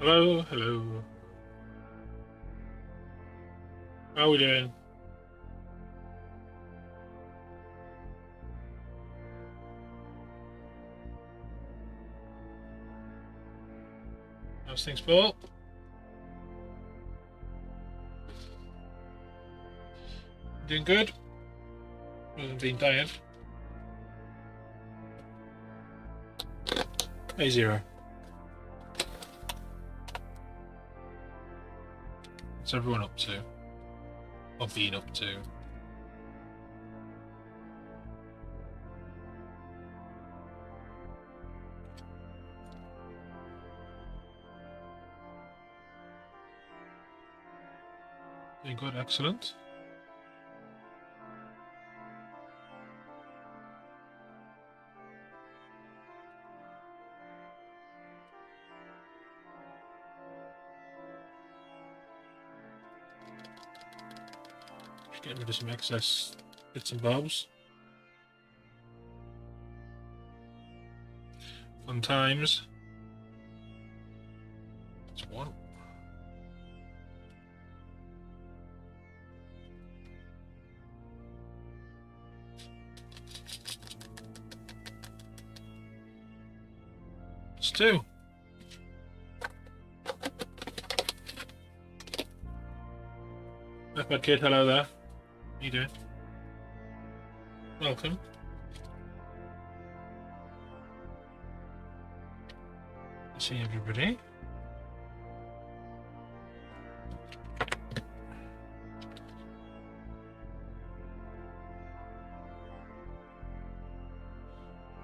Hello, hello. How are we doing? How's things, Paul? Doing good? Hasn't been dying. Hey, Zero. What's everyone up to? Or been up to? Doing good, excellent. Just getting rid of some excess bits and bobs. Fun times. That's one. It's two. Bad kid, hello there. How you doing? Welcome. See everybody.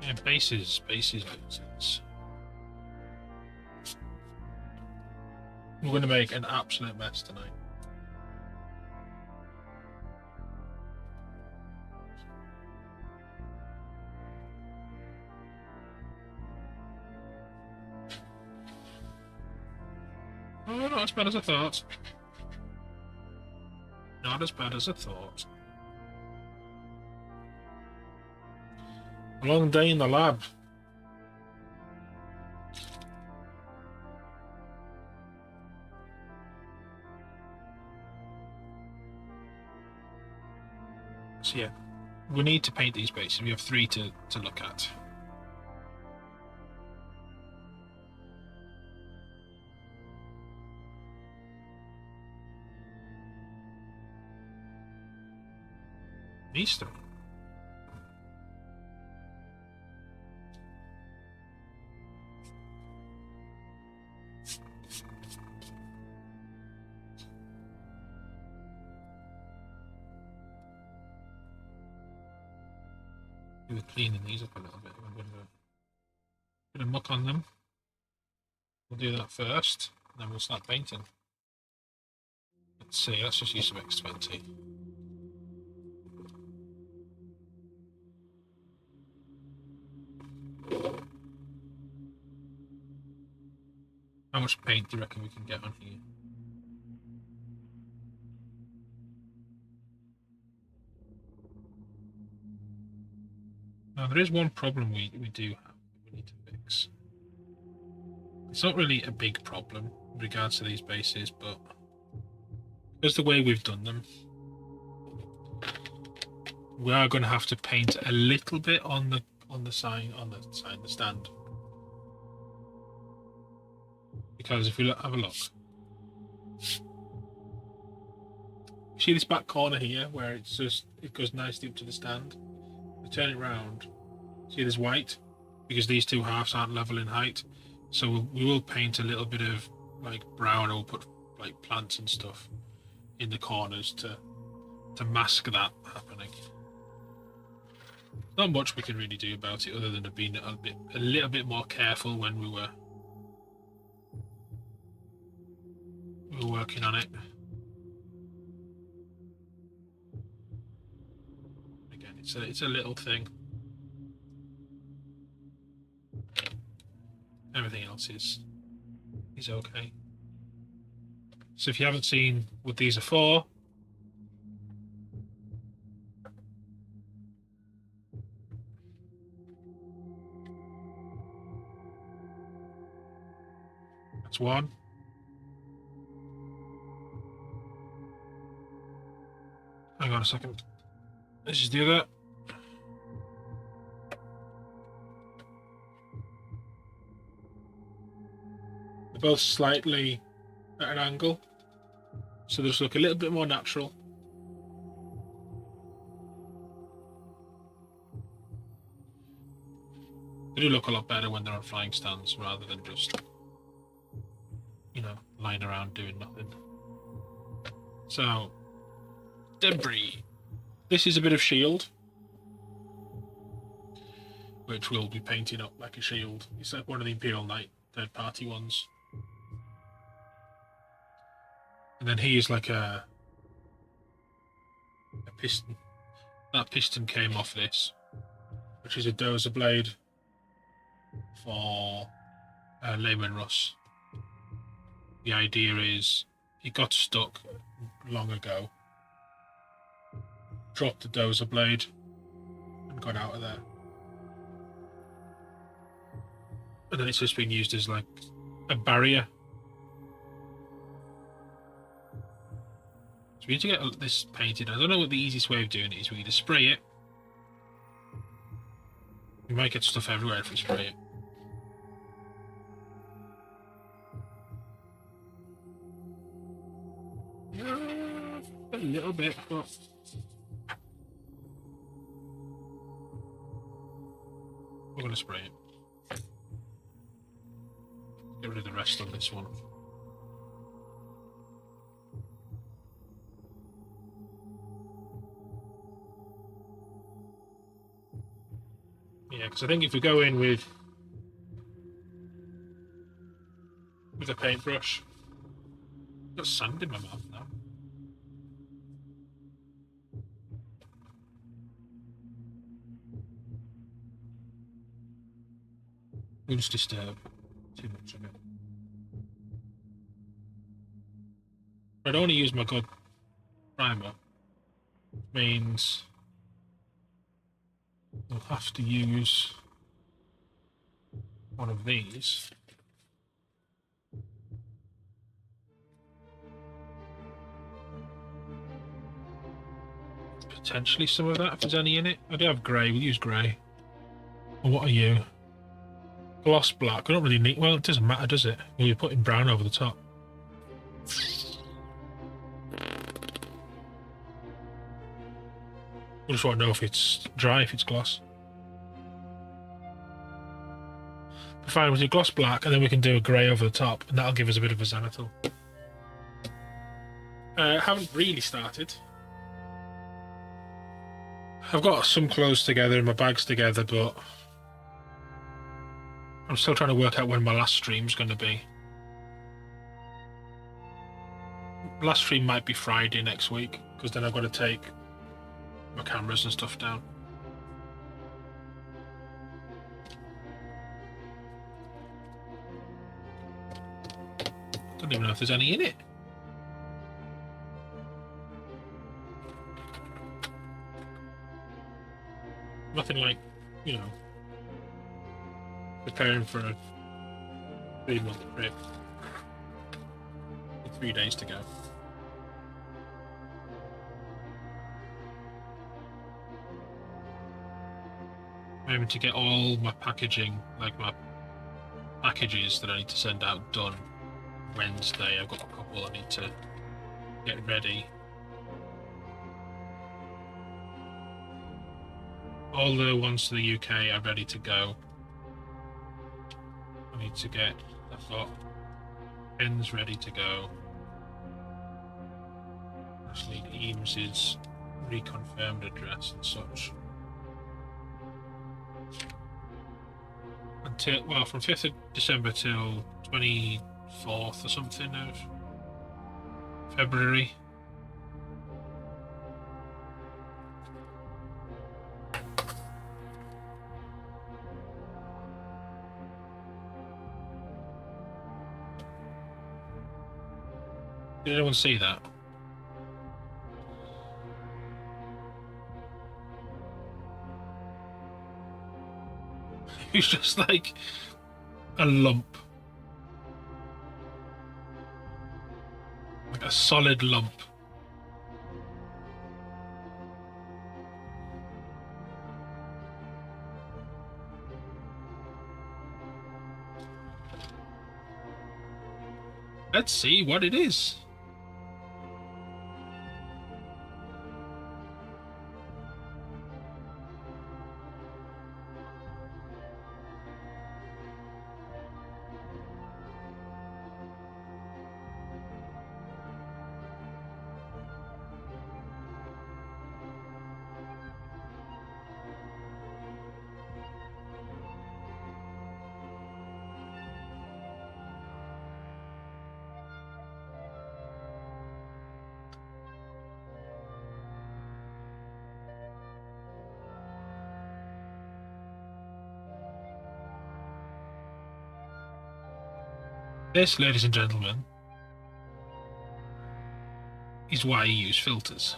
Yeah, bases. We're going to make an absolute mess tonight. Oh, not as bad as I thought. Not as bad as I thought. A long day in the lab. So yeah, we need to paint these bases. We have three to look at. These three. We're cleaning these up a little bit. I'm going to put a muck on them. We'll do that first, and then we'll start painting. Let's see, let's just use some X20. How much paint do you reckon we can get on here? Now, there is one problem we do have that we need to fix. It's not really a big problem in regards to these bases, but because the way we've done them, we are going to have to paint a little bit on the stand. Because if we have a look, see this back corner here where it goes nicely up to the stand. We turn it round. See there's white because these two halves aren't level in height. So we will paint a little bit of like brown, or we'll put like plants and stuff in the corners to mask that happening. Not much we can really do about it other than being a little bit more careful when we were working on it. Again, it's a little thing. Everything else is okay. So if you haven't seen what these are for, that's one. on a second. This is the other. They're both slightly at an angle, so they just look a little bit more natural. They do look a lot better when they're on flying stands rather than just, lying around doing nothing. So, debris. This is a bit of shield, which we'll be painting up like a shield. It's like one of the Imperial Knight third-party ones. And then here's like a piston. That piston came off this, which is a dozer blade for Lehman Russ. The idea is he got stuck long ago, dropped the dozer blade, and got out of there. And then it's just been used as like a barrier. So we need to get this painted. I don't know what the easiest way of doing it is. We either spray it. We might get stuff everywhere if we spray it. A little bit, but we're going to spray it. Get rid of the rest on this one. Yeah, because I think if we go in with a paintbrush, I've got sand in my mouth now. We'll just disturb too much of it. I don't want to use my good primer. Means we'll have to use one of these. Potentially some of that if there's any in it. I do have grey, we'll use grey. Well, what are you? Gloss black. I don't really need. Well, it doesn't matter, does it? Well, you're putting brown over the top. I just want to know if it's dry, if it's gloss. But fine, we'll do gloss black, and then we can do a grey over the top, and that'll give us a bit of a Xanathal. Haven't really started. I've got some clothes together and my bags together, but I'm still trying to work out when my last stream's going to be. Last stream might be Friday next week, because then I've got to take my cameras and stuff down. Don't even know if there's any in it. Nothing like, preparing for a 3-month trip. With 3 days to go. I'm aiming to get all my packaging, like my packages that I need to send out, done Wednesday. I've got a couple I need to get ready. All the ones to the UK are ready to go. I need to get, I've got pens ready to go. I just need Eames's reconfirmed address and such. Until, well, from 5th of December till 24th or something of February. Did anyone see that? It was just like a lump. Like a solid lump. Let's see what it is. This, ladies and gentlemen, is why you use filters.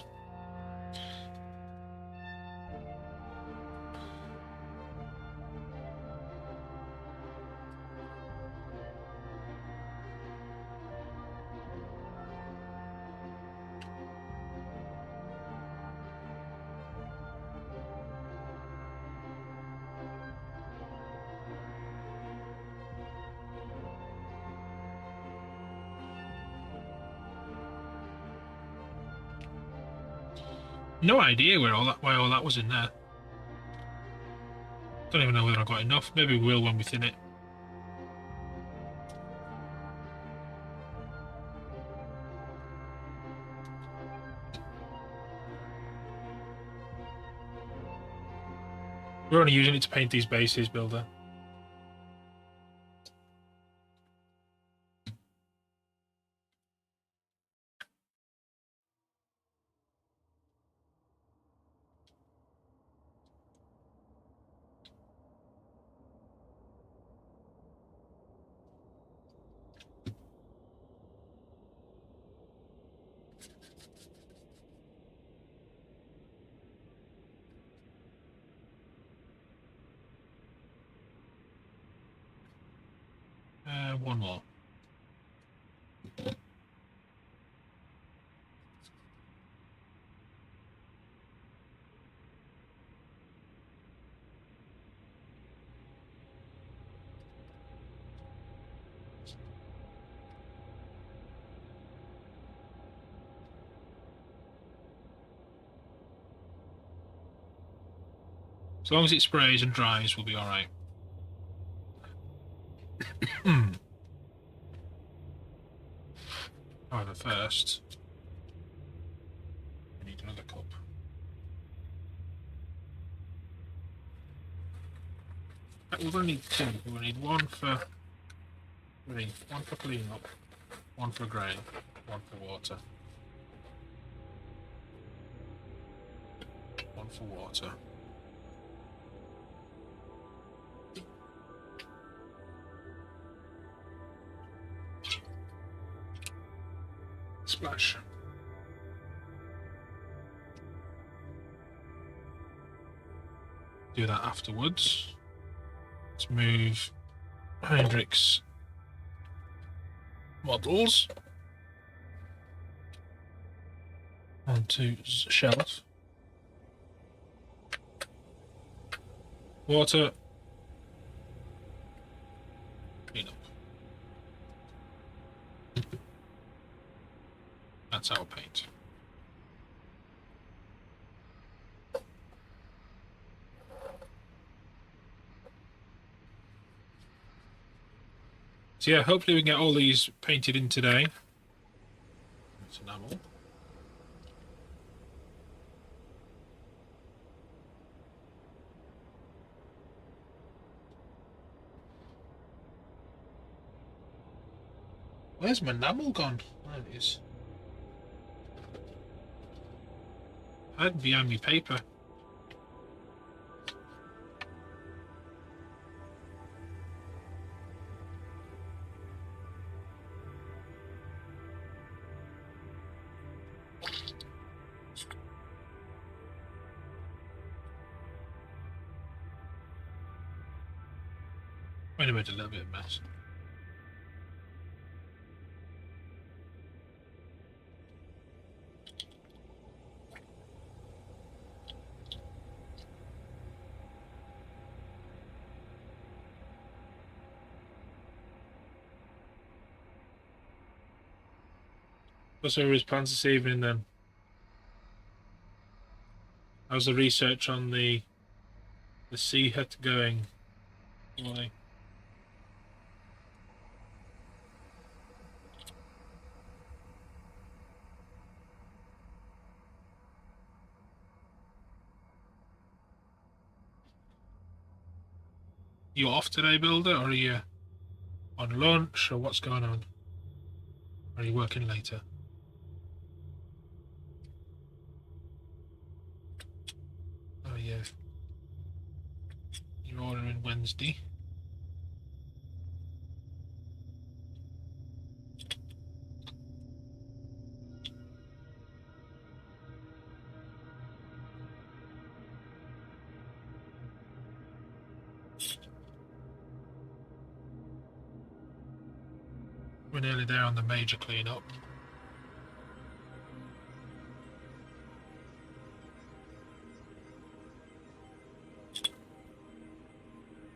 No idea why all that was in there. Don't even know whether I got enough. Maybe we will when we thin it. We're only using it to paint these bases, Builder. One more. As long as it sprays and dries, we'll be all right. However, first, we need another cup. We're going to need two. We're going to need one for cleaning up, one for grain, one for water. One for water. Splash. Do that afterwards. Let's move Hendrix models onto shelf. Water. Clean up. That's our paint. So yeah, hopefully we can get all these painted in today. That's enamel. Where's my enamel gone? There it is. Hide behind me paper. Wait a minute, a little bit of mess. What's over his plans this evening then? How's the research on the sea hut going? Why? You off today, Builder, or are you on lunch, or what's going on? Are you working later? Oh yeah. You're ordering Wednesday. We're nearly there on the major cleanup.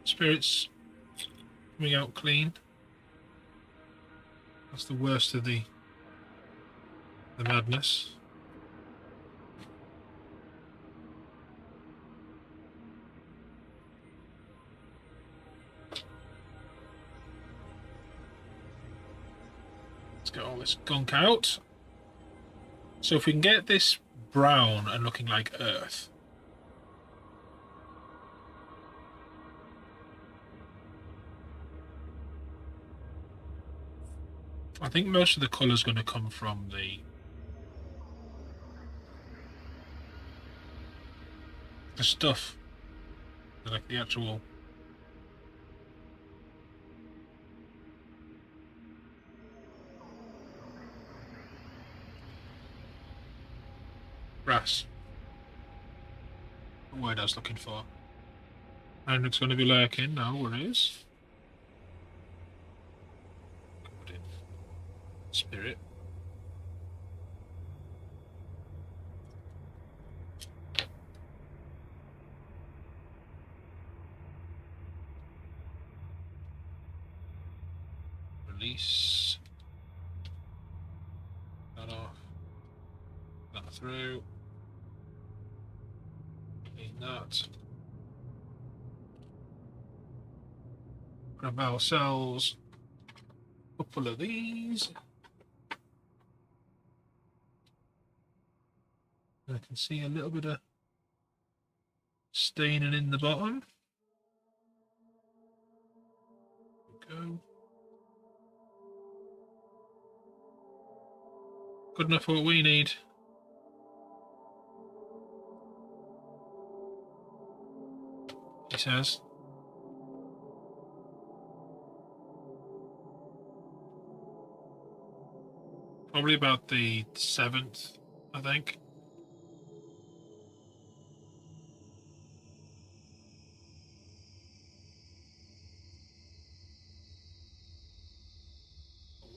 Spirits coming out clean. That's the worst of the madness. Let's get all this gunk out. So if we can get this brown and looking like earth, I think most of the colour's going to come from the stuff, like the actual grass. The word I was looking for. And it's going to be lurking. No worries. Good. Spirit. Release. That off. That through. Clean that. Grab ourselves a couple of these. I can see a little bit of staining in the bottom. There we go. Good enough for what we need. He says. Probably about the 7th, I think.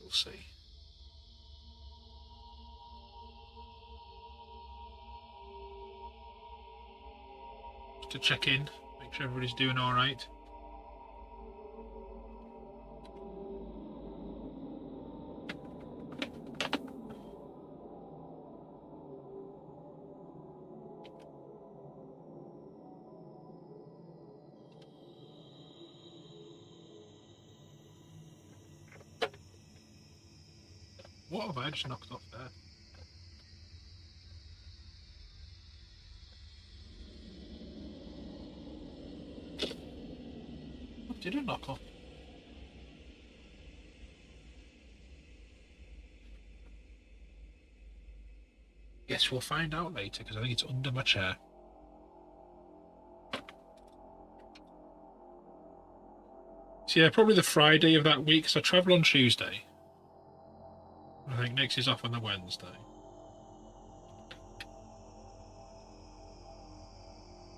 We'll see. To check in, make sure everybody's doing all right. What have I just knocked off there? What did it knock off? Guess we'll find out later, because I think it's under my chair. So yeah, probably the Friday of that week, because I travel on Tuesday. I think Nick's is off on the Wednesday.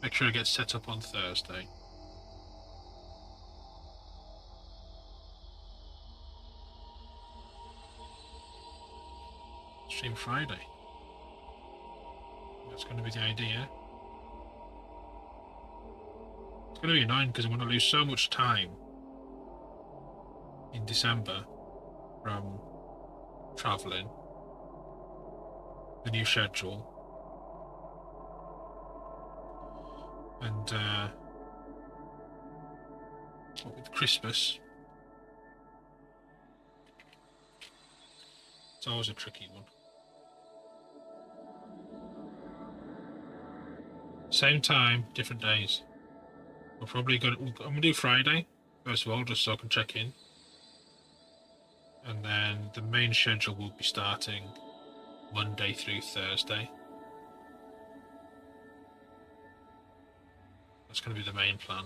Make sure it gets set up on Thursday. Stream Friday. That's going to be the idea. It's going to be annoying because I'm going to lose so much time in December from travelling. the new schedule. And with Christmas, it's always a tricky one. Same time, different days. I'm gonna do Friday first of all, just so I can check in, and then the main schedule will be starting Monday through Thursday. That's going to be the main plan.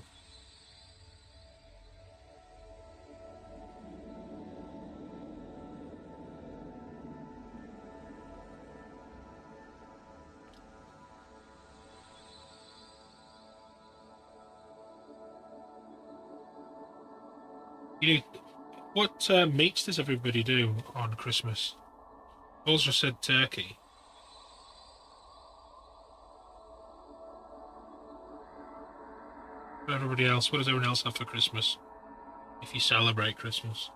What meats does everybody do on Christmas? Paul's just said turkey. What does everyone else have for Christmas? If you celebrate Christmas.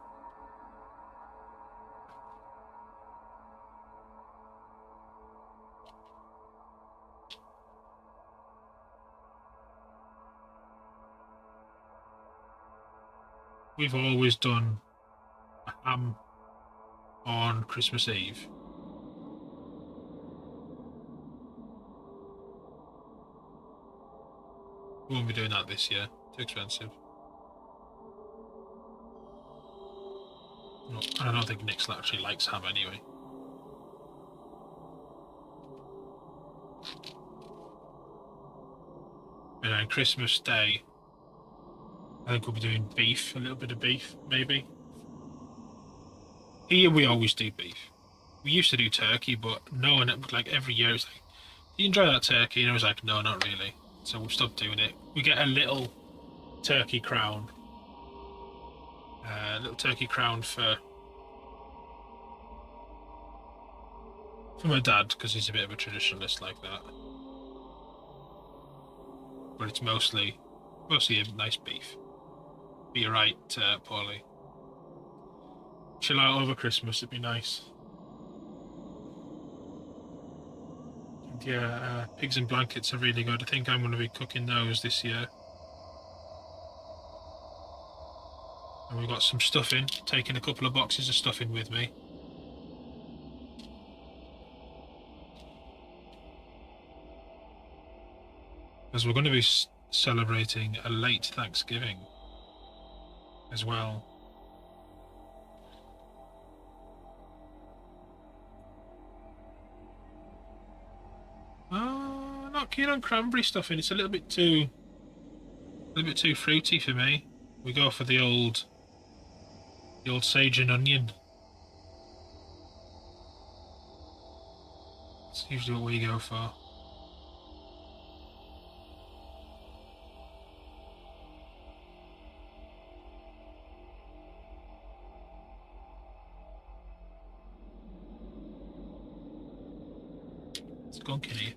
We've always done a ham on Christmas Eve. We won't be doing that this year. Too expensive. No, and I don't think Nick actually likes ham anyway. And on Christmas Day, I think we'll be doing beef, a little bit of beef, maybe. Here we always do beef. We used to do turkey, but no one, like every year, it's like, do you enjoy that turkey? And I was like, no, not really. So we've stopped doing it. We get a little turkey crown. For my dad, because he's a bit of a traditionalist like that. But it's mostly a nice beef. But you're right, Paulie. Chill out over Christmas, it'd be nice. And yeah, pigs and blankets are really good. I think I'm going to be cooking those this year. And we've got some stuffing, taking a couple of boxes of stuffing with me. Because we're going to be celebrating a late Thanksgiving as well. Oh, not keen on cranberry stuffing. It's a little bit too fruity for me. We go for the old sage and onion. That's usually what we go for. It's gone, Kenny.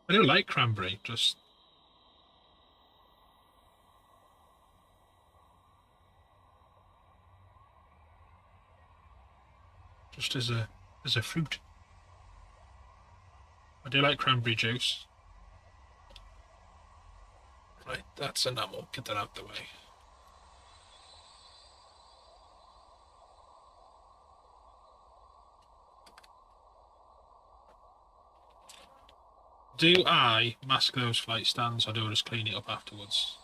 I do like cranberry, just as a fruit. I do like cranberry juice. Right, that's enamel. Get that out of the way. Do I mask those flight stands, or do I just clean it up afterwards?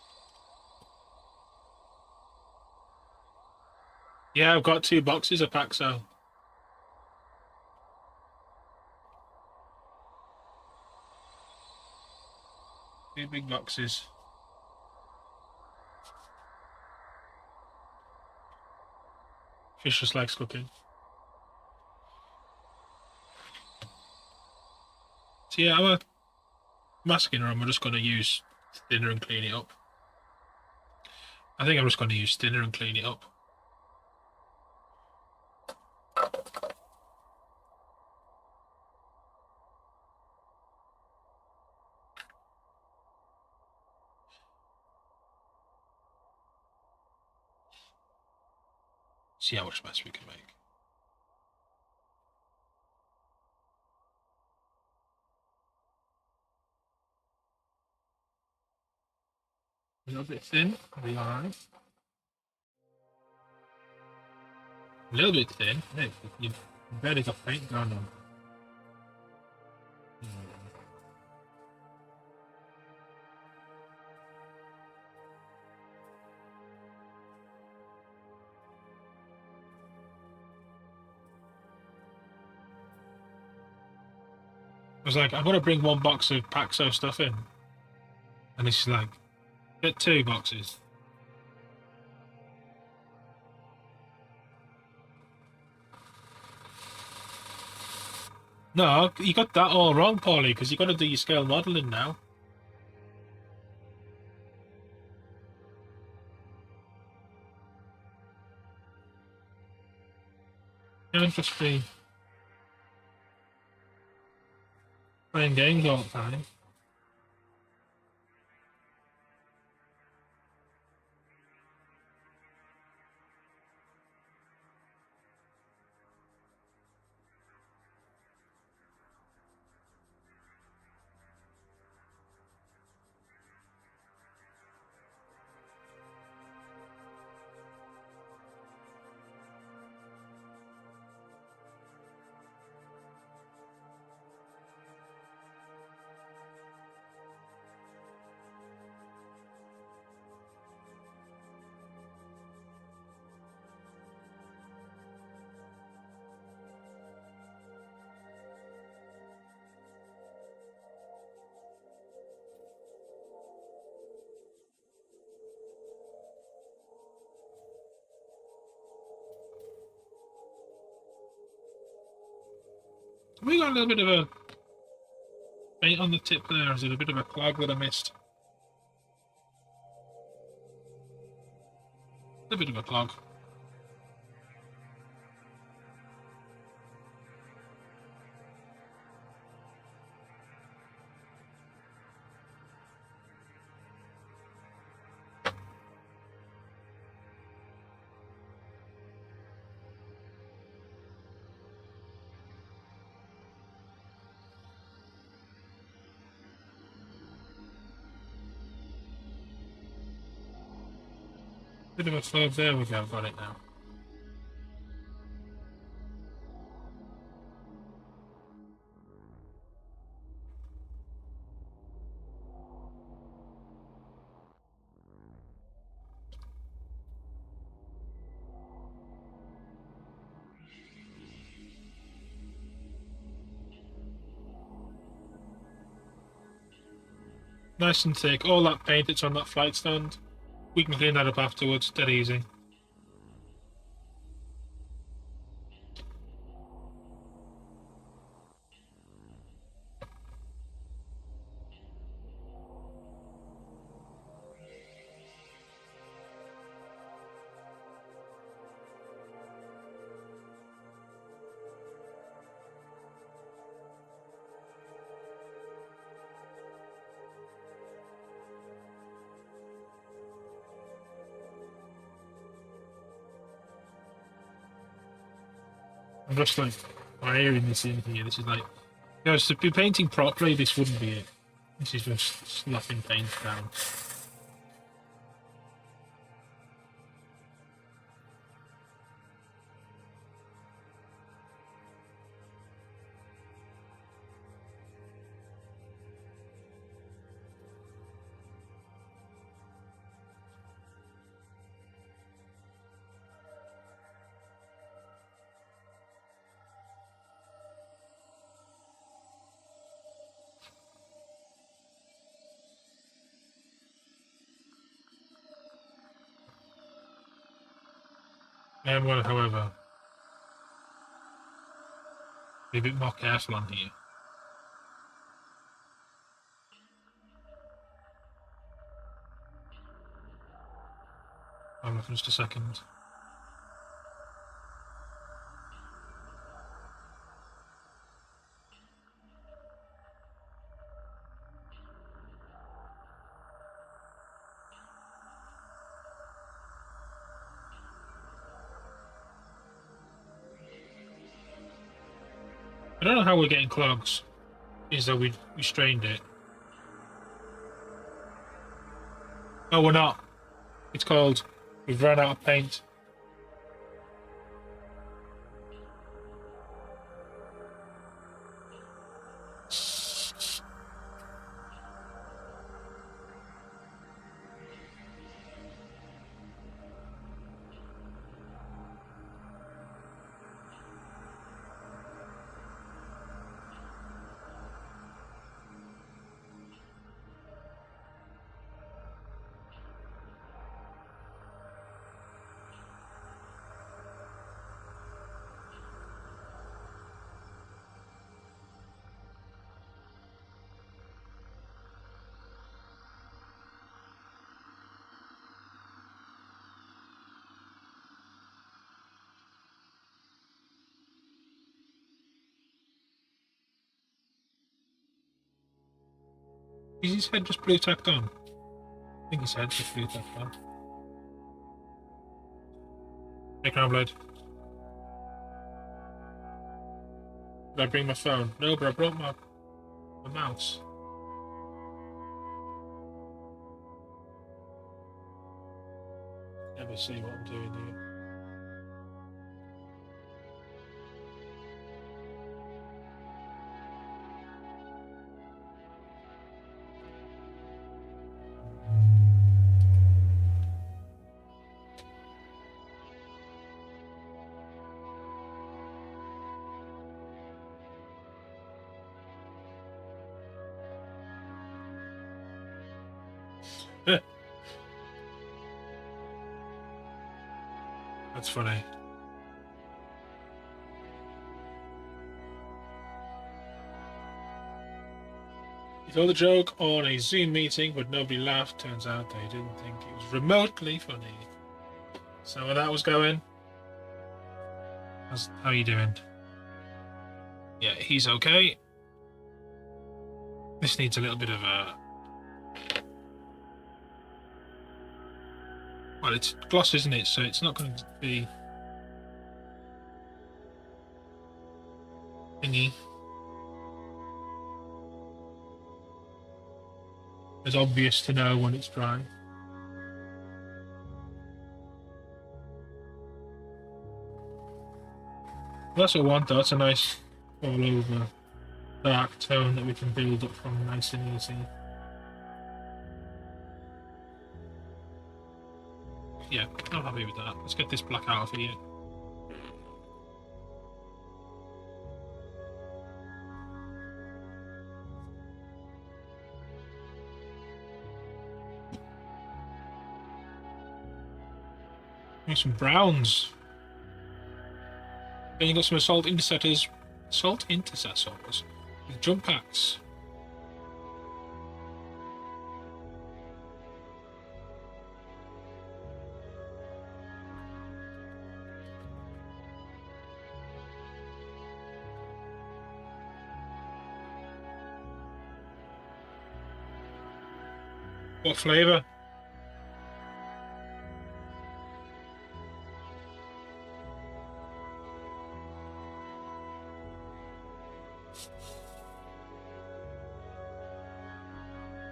Yeah, I've got 2 boxes of Paxo. 2 big boxes. Fish just likes cooking. So yeah, I'm masking, or am I just going to use thinner and clean it up? I think I'm just going to use thinner and clean it up. See how much mess we can make. A little bit thin, will be alright. A little bit thin. Hey, you've barely got paint going on. I was like, I'm going to bring 1 box of Paxo stuff in. And it's like, get 2 boxes. No, you got that all wrong, Paulie, because you got to do your scale modelling now. Don't just be playing games all the time. We got a little bit of a paint on the tip there. Is it a bit of a clog that I missed? A bit of a clog. Bit of a fog. There we go. Got it now. Nice and thick. All that paint that's on that flight stand. We can clean that up afterwards. Dead easy. I'm just like wearing this in here. This is like, you know, to be painting properly, this wouldn't be it. This is just slapping paint down. I am going to, however, be a bit more careful on here. Hold on for just a second. I don't know how we're getting clogs. Is that we strained it. No, we're not. It's cold. We've run out of paint. Is his head just blue tacked on? I think his head's just blue tacked on. Take our blood. Did I bring my phone? No, but I brought my mouse. Never see what I'm doing here. That's funny. He told the joke on a Zoom meeting, but nobody laughed. Turns out they didn't think it was remotely funny. So how that was going. How are you doing? Yeah, he's okay. This needs a little bit of a... Well, it's gloss, isn't it? So it's not going to be... thingy. It's obvious to know when it's dry. That's what I want though. It's a nice all over dark tone that we can build up from nice and easy. Yeah, I'm happy with that. Let's get this black out of here. Make some browns. Then you got some assault interceptors with jump packs. What flavour?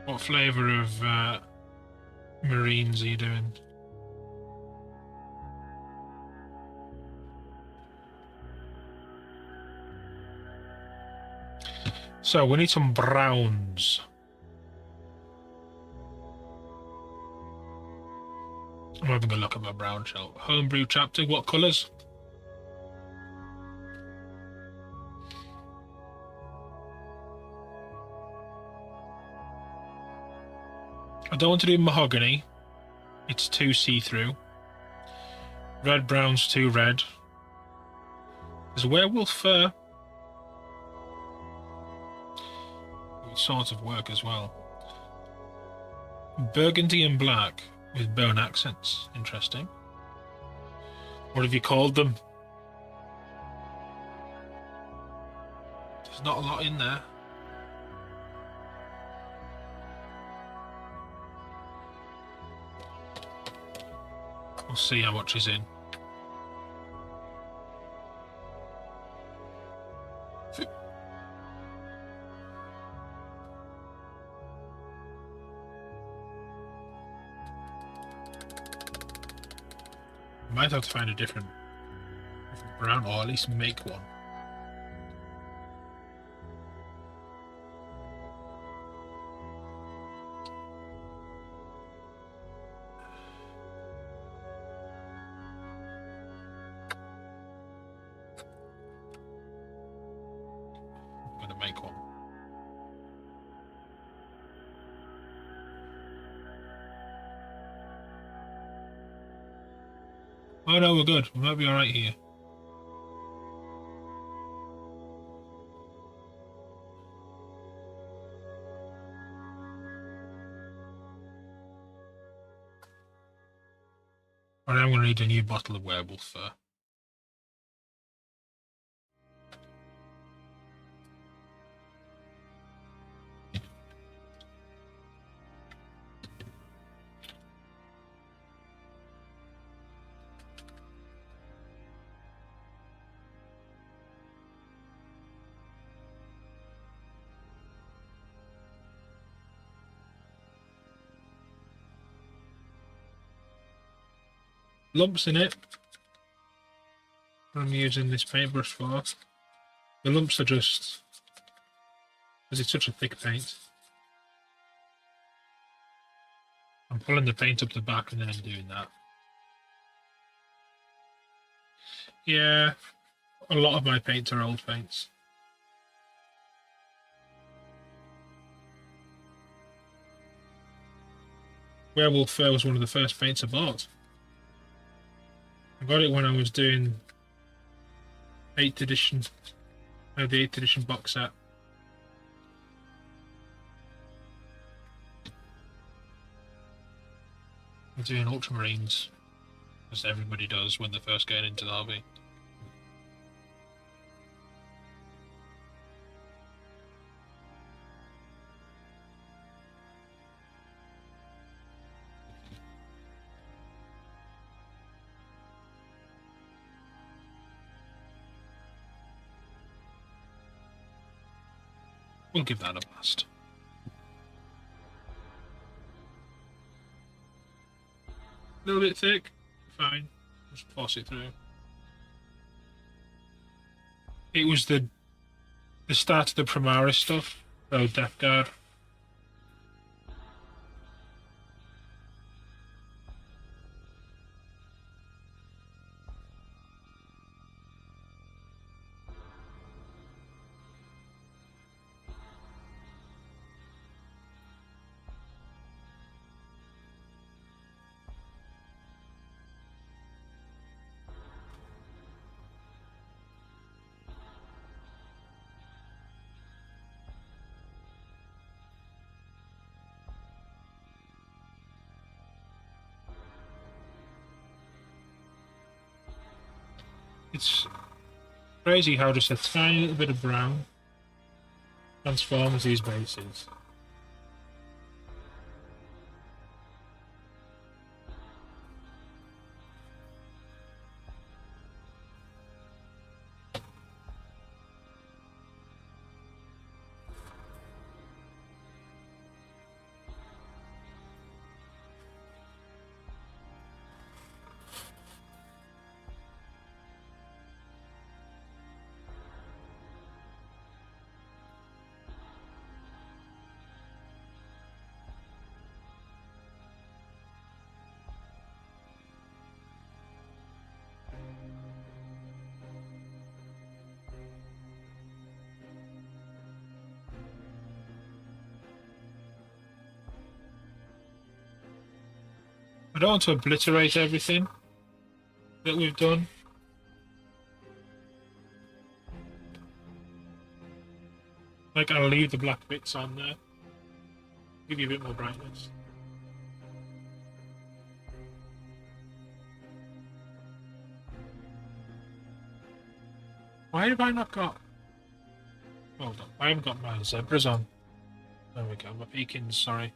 What flavour of Marines are you doing? So we need some browns. I'm having a look at my brown shelf. Homebrew chapter, what colours? I don't want to do mahogany. It's too see-through. Red, brown's too red. There's werewolf fur. It would sort of work as well. Burgundy and black with bone accents. Interesting. What have you called them? There's not a lot in there. We'll see how much is in. might have to find a different brown, or at least make one. I'm gonna make one. Oh no, we're good. We might be alright here. But I'm going to need a new bottle of werewolf fur. Lumps in it. I'm using this paintbrush for. The lumps are just because it's such a thick paint. I'm pulling the paint up the back and then doing that. Yeah, a lot of my paints are old paints. Werewolf fur was one of the first paints I bought. I got it when I was doing 8th edition, the 8th edition box set. I'm doing ultramarines, as everybody does when they're first getting into the hobby. We'll give that a blast. A little bit thick, fine. Just force it through. It was the start of the Primaris stuff, so Death Guard. It's crazy how just a tiny little bit of brown transforms these bases. I don't want to obliterate everything that we've done. Like, I'll leave the black bits on there. Give you a bit more brightness. Why have I not got... Hold on, I haven't got my zebras on. There we go, my pekins, sorry.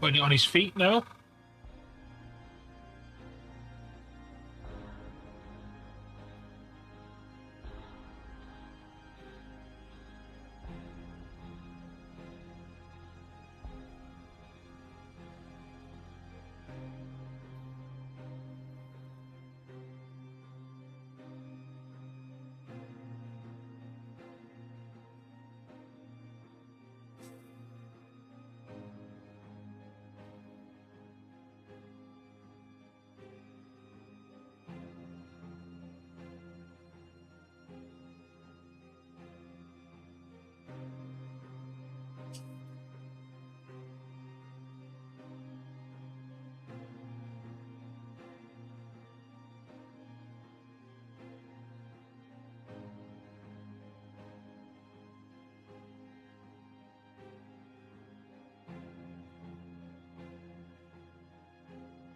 Putting it on his feet now.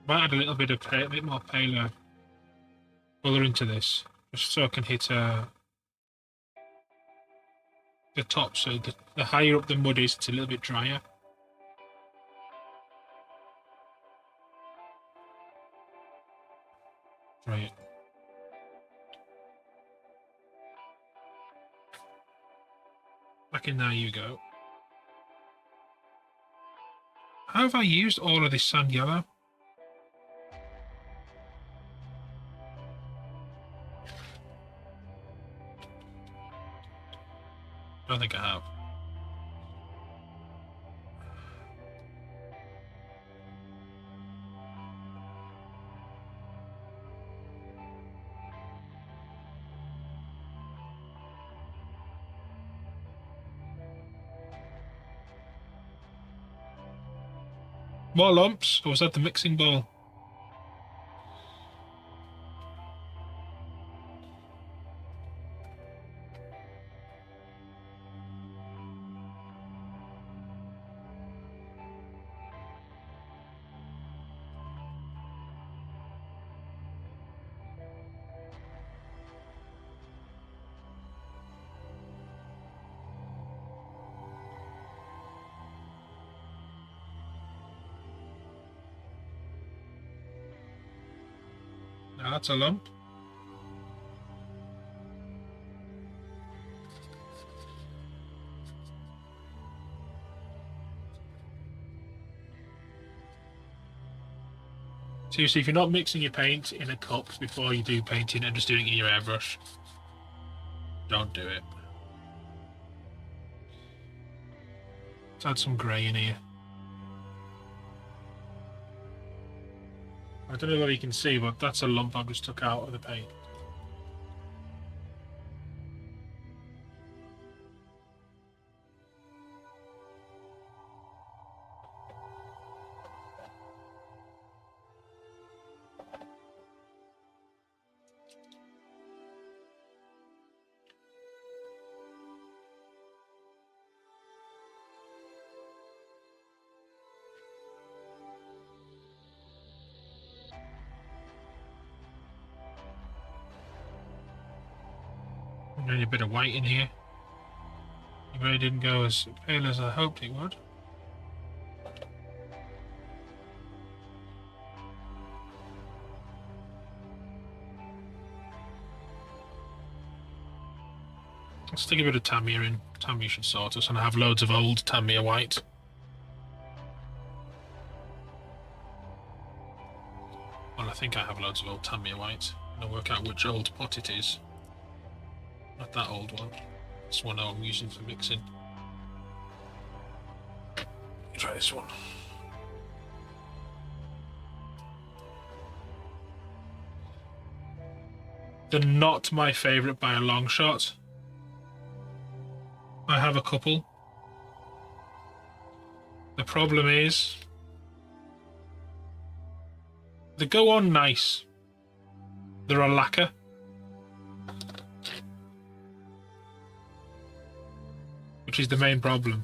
Might add a little bit of a bit more paler colour into this, just so I can hit the top. So the higher up the mud is, it's a little bit drier. Right. Back in there you go. How have I used all of this sand yellow? I don't think I have. More lumps? Or was that the mixing bowl? Now that's a lump. Seriously, if you're not mixing your paint in a cup before you do painting and just doing it in your airbrush, don't do it. Let's add some grey in here. I don't know whether you can see, but that's a lump I just took out of the paint. Maybe a bit of white in here. It really didn't go as pale as I hoped it would. Let's stick a bit of Tamiya in. Tamiya should sort us, and I have loads of old Tamiya white. Well, I think I have loads of old Tamiya white. I'll work out which old pot it is. Not that old one. This one I'm using for mixing. Try this one. They're not my favourite by a long shot. I have a couple. The problem is they go on nice. They're a lacquer. Which is the main problem.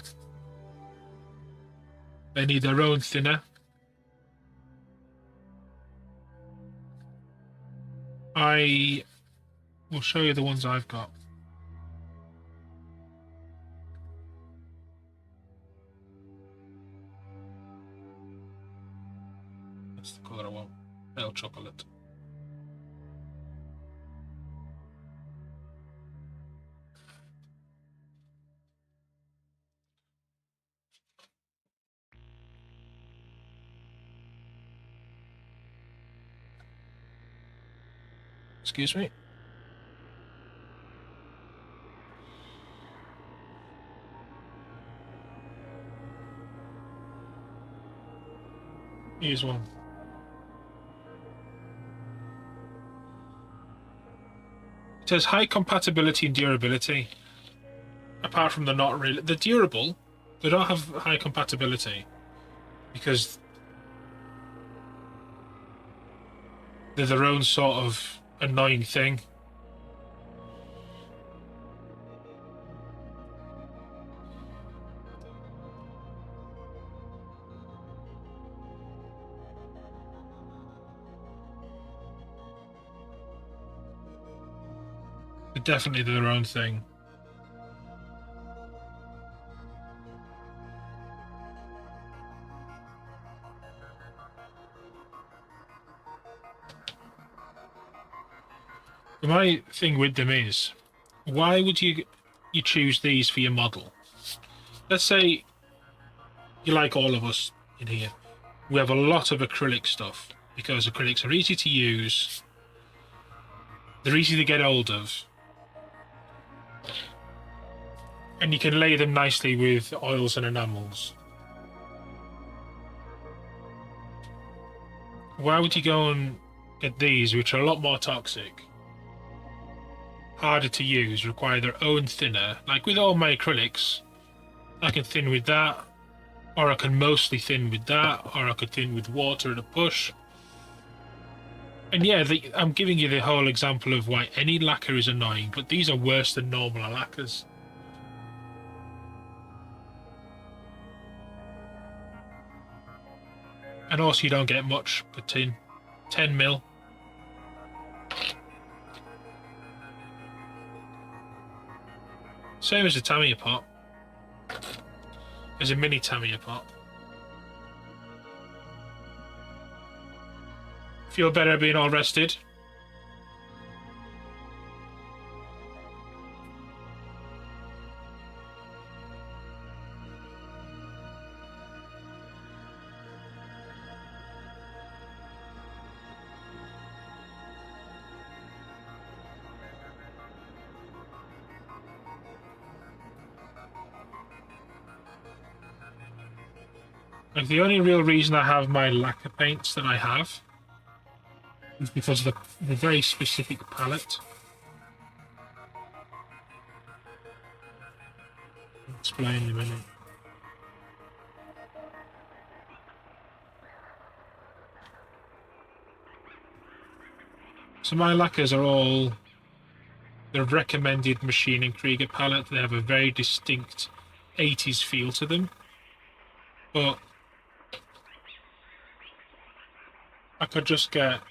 They need their own thinner. I will show you the ones I've got. That's the colour I want. Pale chocolate. Excuse me. Here's one. It says high compatibility and durability. Apart from they're not really... They're durable. They don't have high compatibility. Because they're their own sort of annoying thing. They're definitely their own thing. My thing with them is, why would you choose these for your model? Let's say you like all of us in here. We have a lot of acrylic stuff because acrylics are easy to use. They're easy to get hold of. And you can lay them nicely with oils and enamels. Why would you go and get these, which are a lot more toxic, harder to use, require their own thinner? Like with all my acrylics, I can thin with that, or I can mostly thin with that, or I could thin with water at a push. And yeah, I'm giving you the whole example of why any lacquer is annoying, but these are worse than normal lacquers. And also you don't get much per tin. 10 mil. Same as the Tamiya pot. There's a mini Tamiya pot. Feel better being all rested? Like the only real reason I have my lacquer paints that I have is because of the very specific palette. I'll explain in a minute. So my lacquers are all the recommended Machine and Krieger palette. They have a very distinct 80s feel to them. But I could just get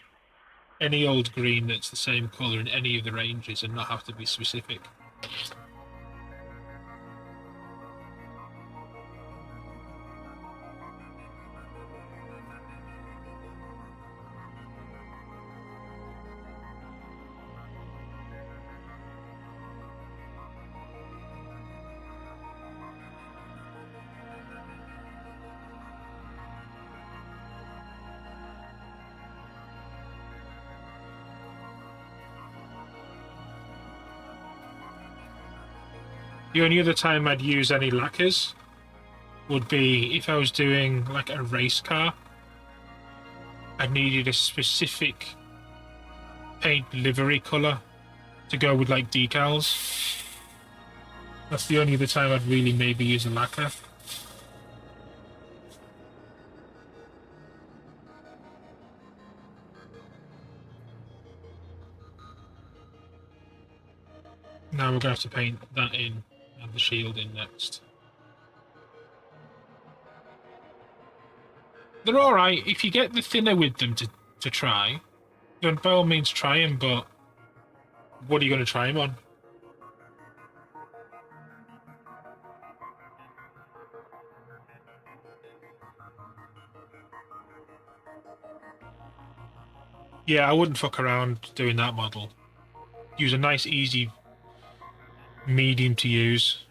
any old green that's the same colour in any of the ranges and not have to be specific. The only other time I'd use any lacquers would be if I was doing like a race car. I needed a specific paint livery colour to go with like decals. That's the only other time I'd really maybe use a lacquer. Now we're going to have to paint that in and the shield in next. They're alright. If you get the thinner with them to try, then by all means try them, but what are you going to try them on? Yeah, I wouldn't fuck around doing that model. Use a nice, easy medium to use.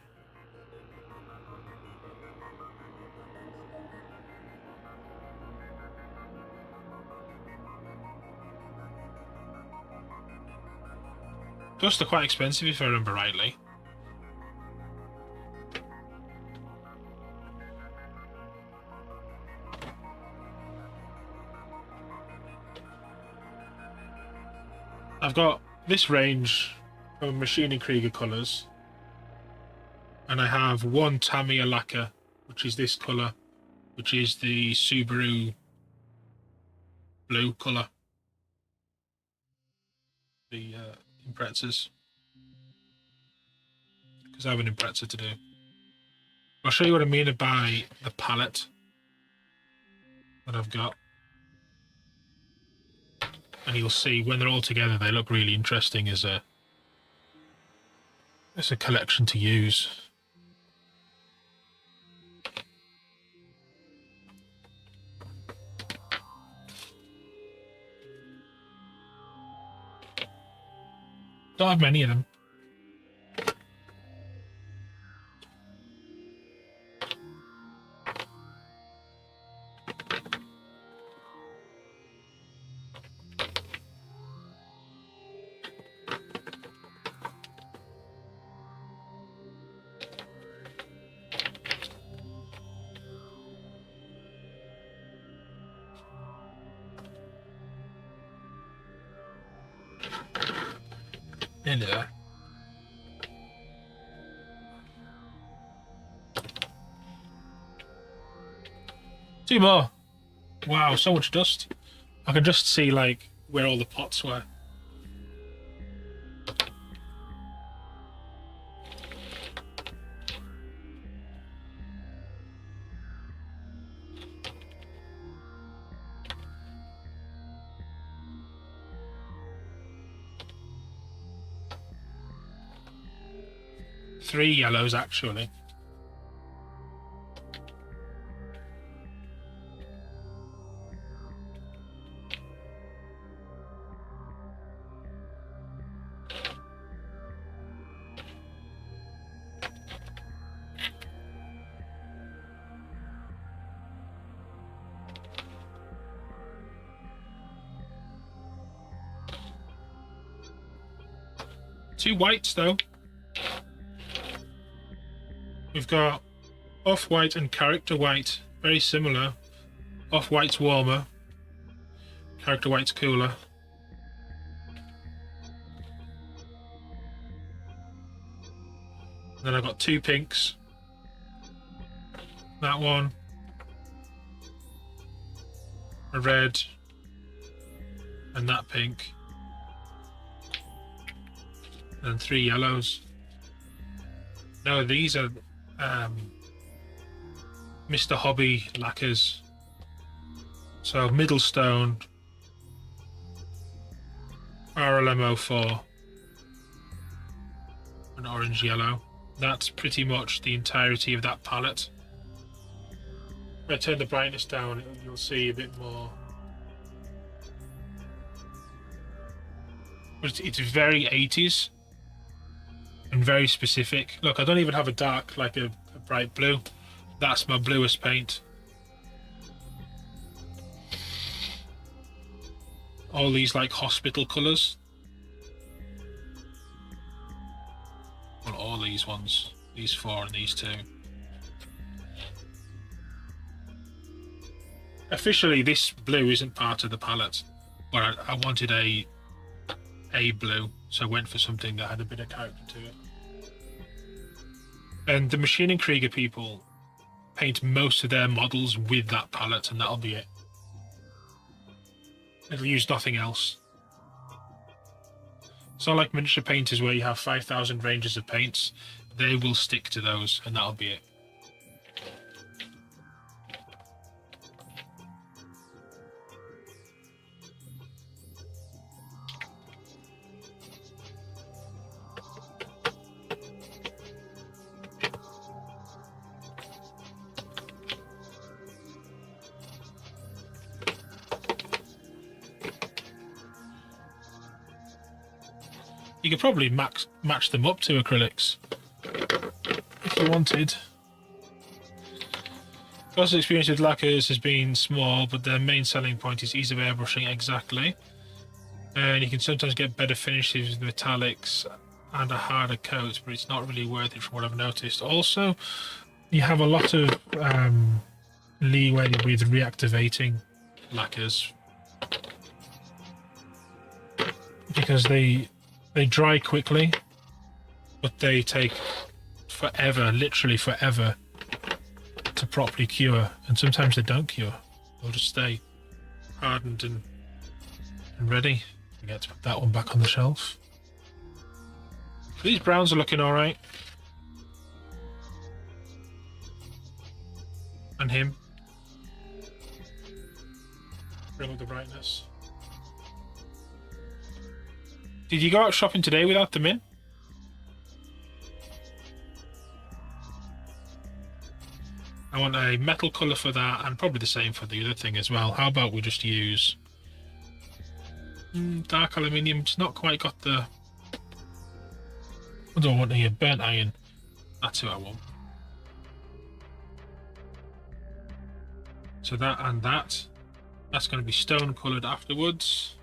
Plus, they're quite expensive if I remember rightly. I've got this range of Machining Krieger colours, and I have one Tamiya lacquer, which is this colour, which is the Subaru blue colour. The imprezzas, because I have an imprezza to do. I'll show you what I mean by the palette that I've got. And you'll see when they're all together, they look really interesting as a collection to use. Don't have many of them. Nearly there. Two more. Wow, so much dust. I can just see like where all the pots were. Three yellows, actually. Two whites, though. We've got off-white and character white, very similar. Off-white's warmer, character white's cooler. And then I've got two pinks. That one. A red. And that pink. And three yellows. No, these are Mr. Hobby lacquers. So Middlestone, RLM04, and orange yellow. That's pretty much the entirety of that palette. If I turn the brightness down, you'll see a bit more. But it's very 80s and very specific. Look, I don't even have a dark, like a bright blue. That's my bluest paint. All these like hospital colours. Well, all these ones. These four and these two. Officially, this blue isn't part of the palette, but I wanted a blue, so I went for something that had a bit of character to it. And the Machining Krieger people paint most of their models with that palette, and that'll be it. It'll use nothing else. It's not like miniature painters where you have 5,000 ranges of paints. They will stick to those, and that'll be it. You could probably match them up to acrylics if you wanted. Cost experience with lacquers has been small, but their main selling point is ease of airbrushing. Exactly. And you can sometimes get better finishes with metallics and a harder coat, but it's not really worth it from what I've noticed. Also, you have a lot of leeway with reactivating lacquers because they dry quickly, but they take forever, literally forever, to properly cure, and sometimes they don't cure. They'll just stay hardened and ready. Forget to put that one back on the shelf. These browns are looking all right. And him. Bring up the brightness. Did you go out shopping today without them in? I want a metal colour for that, and probably the same for the other thing as well. How about we just use dark aluminium? It's not quite got the... What do I want here? Burnt iron. That's who I want. So that and that. That's going to be stone coloured afterwards.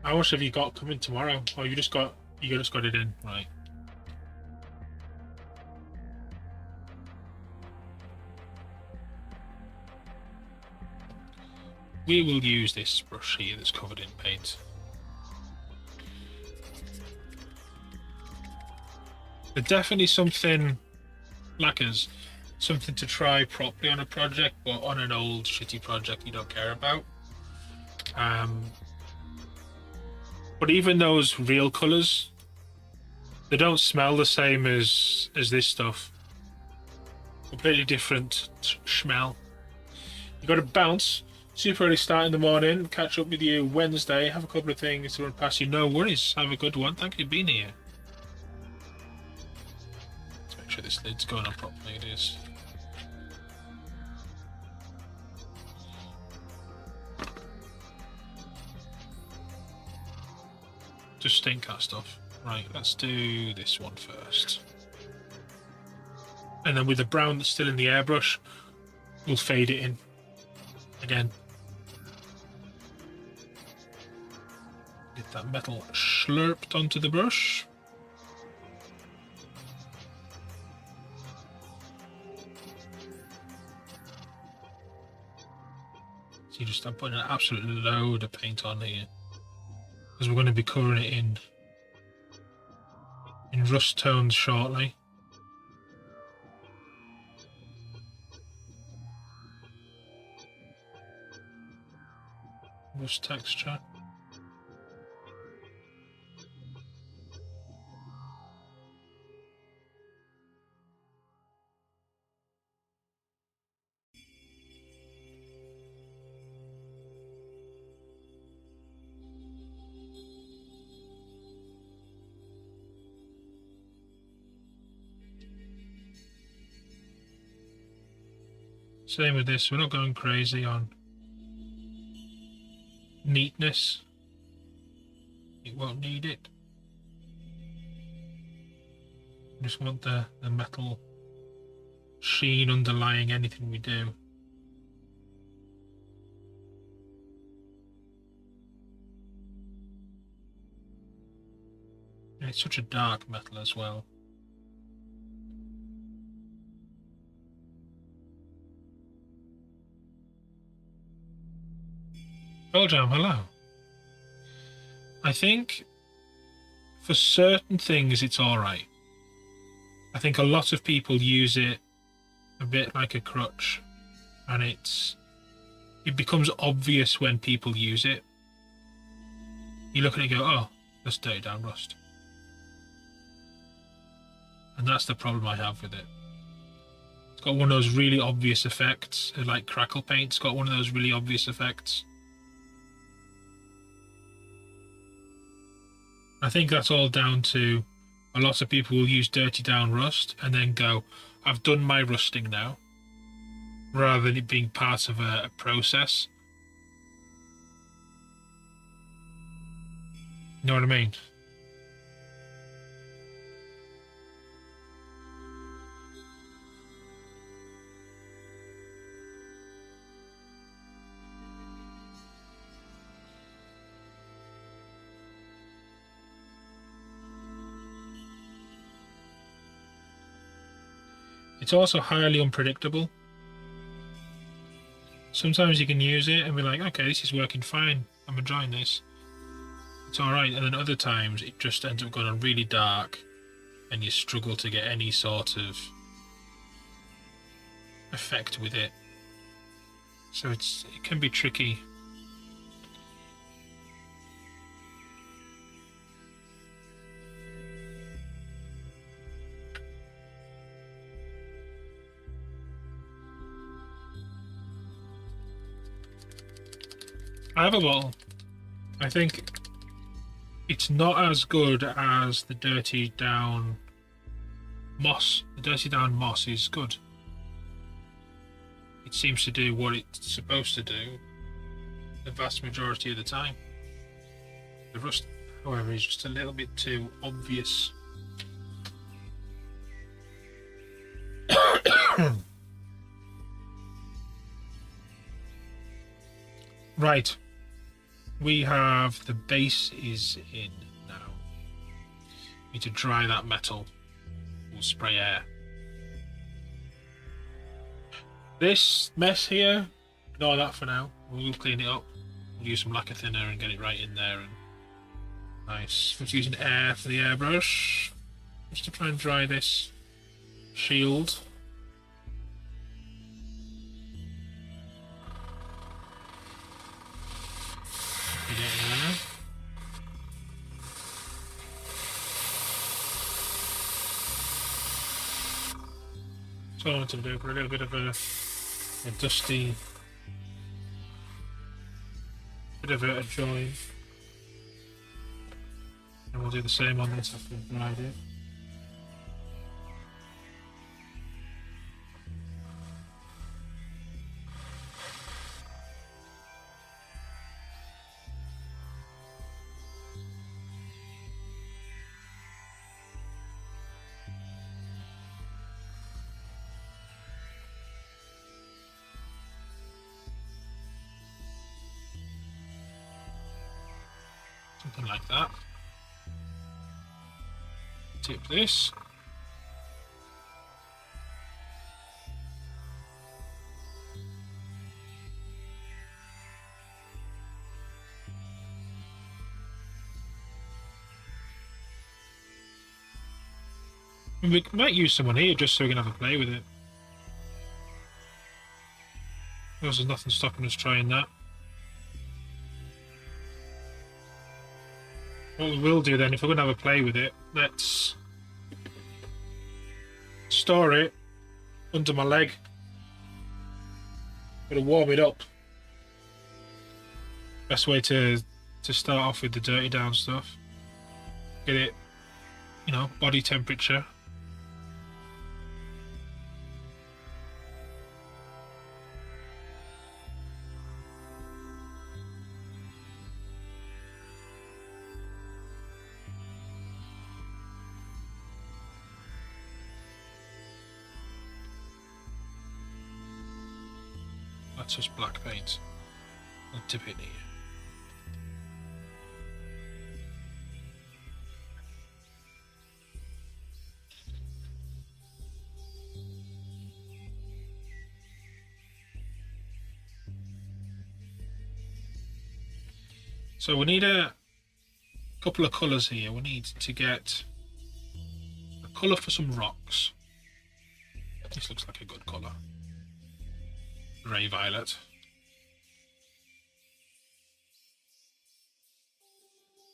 How much have you got coming tomorrow? Oh, you just got it in, right? We will use this brush here that's covered in paint. There's definitely something, lacquers, something to try properly on a project, but on an old shitty project you don't care about. But even those real colours, they don't smell the same as this stuff. Completely different smell. You got to bounce. Super early start in the morning. Catch up with you Wednesday. Have a couple of things to run past you. No worries. Have a good one. Thank you for being here. Let's make sure this lid's going on properly. It is. Just stink that stuff. Right, let's do this one first. And then with the brown that's still in the airbrush, we'll fade it in again. Get that metal slurped onto the brush. So you just start putting an absolute load of paint on here, because we're going to be covering it in rust tones shortly. Rust texture. Same with this, we're not going crazy on neatness. It won't need it. We just want the metal sheen underlying anything we do. And it's such a dark metal as well. Jam, hello. I think for certain things it's alright. I think a lot of people use it a bit like a crutch, and it becomes obvious when people use it. You look at it and go, oh, that's dirty down rust. And that's the problem I have with it. It's got one of those really obvious effects, like crackle paint. It's got one of those really obvious effects. I think that's all down to a lot of people will use dirty down rust and then go, I've done my rusting now, rather than it being part of a process. You know what I mean? It's also highly unpredictable. Sometimes you can use it and be like, okay, this is working fine. I'm enjoying this. It's alright. And then other times it just ends up going on really dark and you struggle to get any sort of effect with it. So it can be tricky. I have a bottle. I think it's not as good as the Dirty Down Moss. The Dirty Down Moss is good. It seems to do what it's supposed to do the vast majority of the time. The rust, however, is just a little bit too obvious. Right. We have the base is in now. Need to dry that metal. We'll spray air. This mess here, ignore that for now. We'll clean it up. We'll use some lacquer thinner and get it right in there. And nice. Just using air for the airbrush, just to try and dry this shield. Get it in there. So I wanted to do for a little bit of a dusty bit of a join, and we'll do the same on this after we've dried it. Something like that. Tip this. And we might use someone here just so we can have a play with it. There's nothing stopping us trying that. What we will do then, if we're going to have a play with it, let's store it under my leg. Gotta warm it up. Best way to start off with the Dirty Down stuff. Get it, you know, body temperature. That's just black paint. I'll dip it here. So we need a couple of colours here. We need to get a colour for some rocks. This looks like a good colour. Grey violet.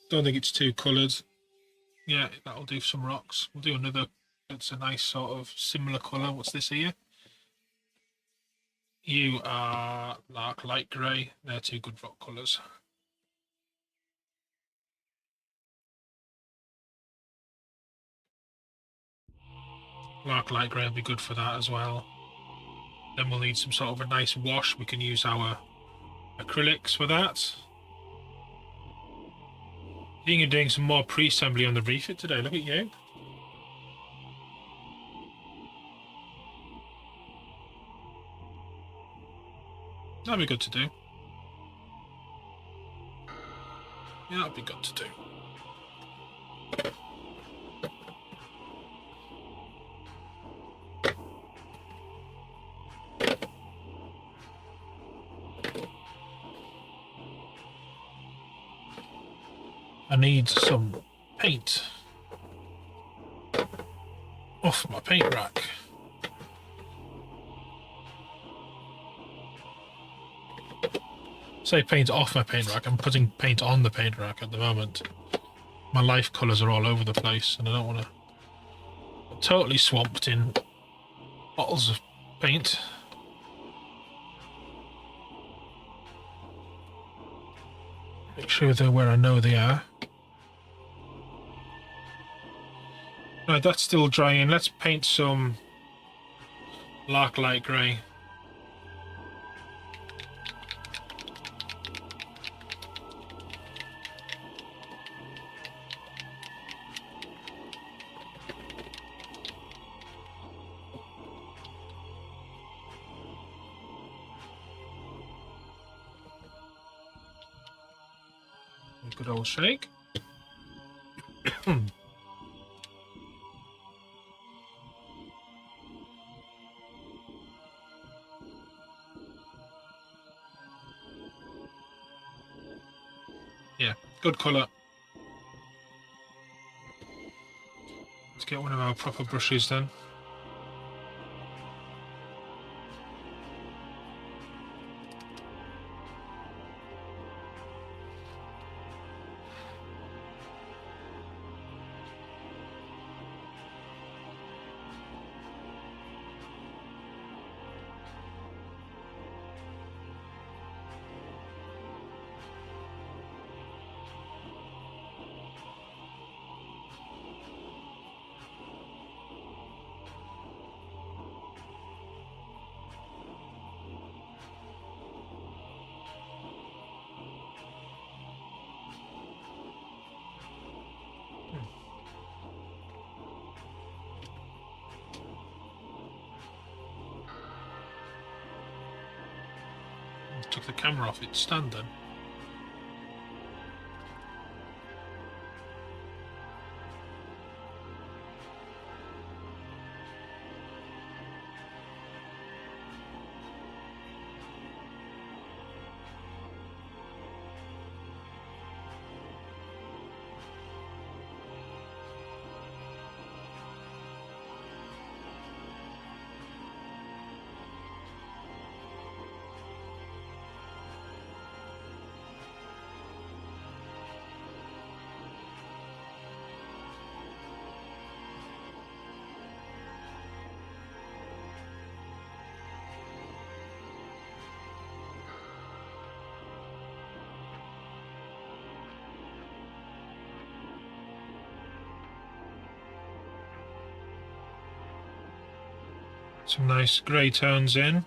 Don't think it's too coloured. Yeah, that'll do for some rocks. We'll do another that's a nice sort of similar colour. What's this here? You are dark light grey. They're two good rock colours. Dark light grey will be good for that as well. Then we'll need some sort of a nice wash. We can use our acrylics for that. I think you're doing some more pre-assembly on the refit today. Look at you. That'd be good to do. Yeah, that'd be good to do. I need some paint off my paint rack. Say paint off my paint rack, I'm putting paint on the paint rack at the moment. My life colours are all over the place and I don't want to get totally swamped in bottles of paint. Make sure they're where I know they are. Right, that's still drying. Let's paint some dark light grey. Good old shake. Yeah, good colour. Let's get one of our proper brushes then. Took the camera off its stand then. Some nice grey tones in.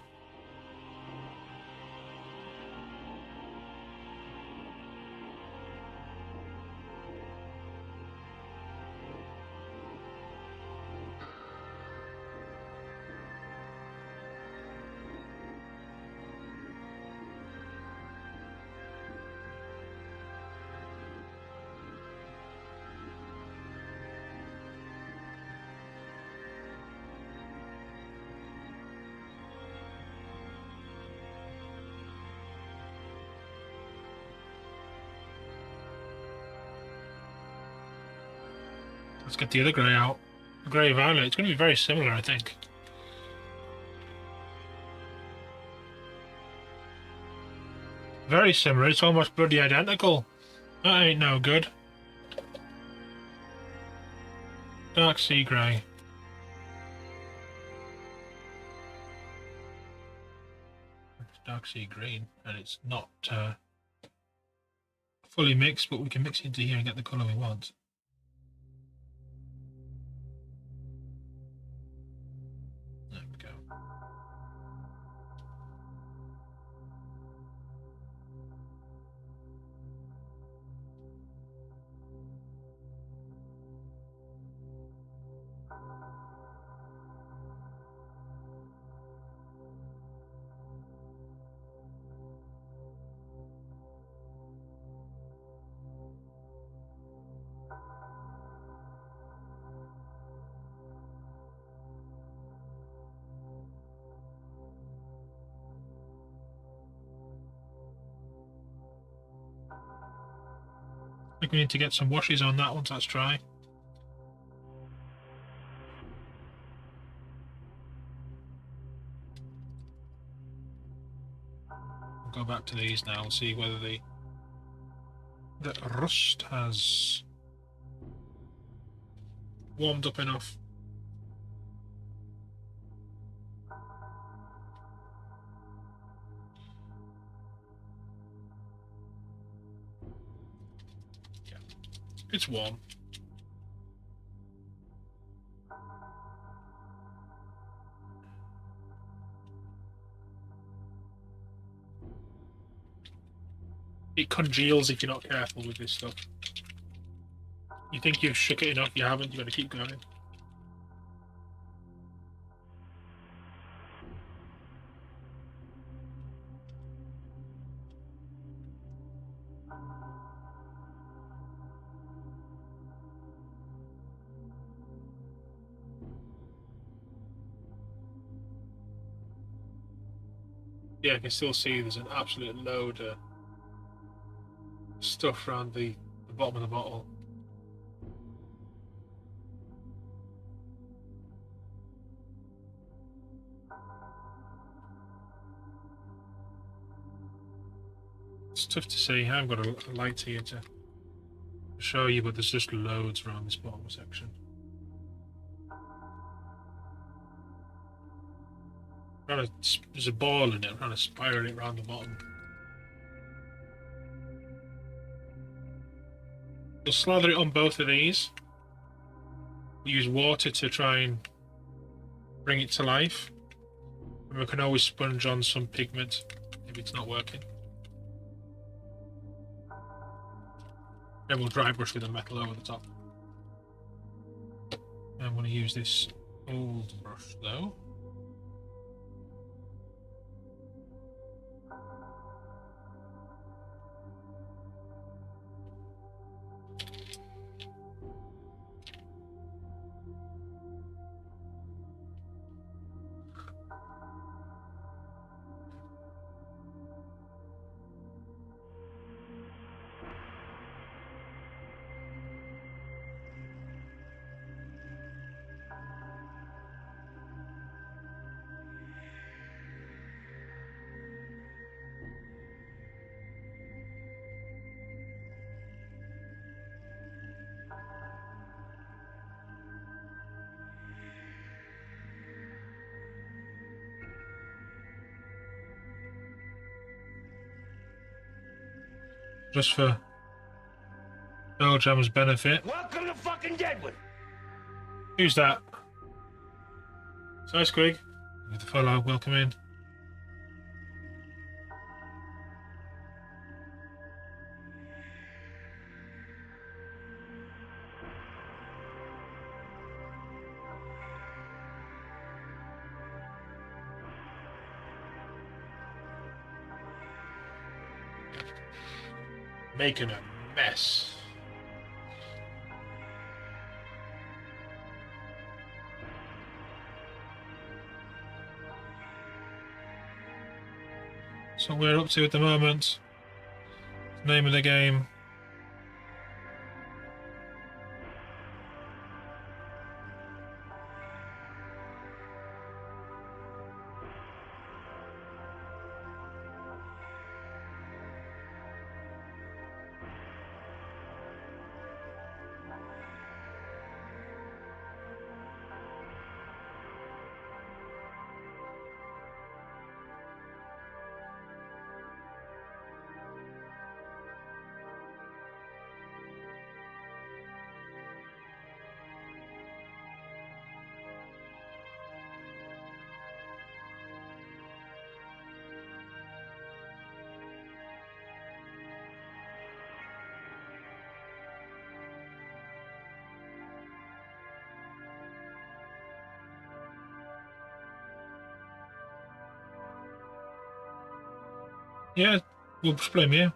Let's get the other grey out. Grey violet. It's going to be very similar, I think. Very similar. It's almost bloody identical. That ain't no good. Dark sea grey. Dark sea green, and it's not fully mixed, but we can mix it into here and get the colour we want. There we go. think we need to get some washes on that once that's dry. We'll go back to these now and see whether the rust has warmed up enough. Yeah, it's warm. It congeals if you're not careful with this stuff. You think you've shook it enough, you haven't, you've got to keep going. Yeah, I can still see there's an absolute load of stuff around the bottom of the bottle. It's tough to see. I haven't got a light here to show you, but there's just loads around this bottom section. There's a ball in it. I'm trying to spiral it around the bottom. We'll slather it on both of these. We'll use water to try and bring it to life. And we can always sponge on some pigment if it's not working. Then we'll dry brush with a metal over the top. I'm going to use this old brush though. Just for Belgium's benefit. Welcome to fucking Deadwood. Who's that? Sorry, Squig. With the fellow, welcome in. Making a mess. So we're up to at the moment. Name of the game. Yeah, we'll just blame you.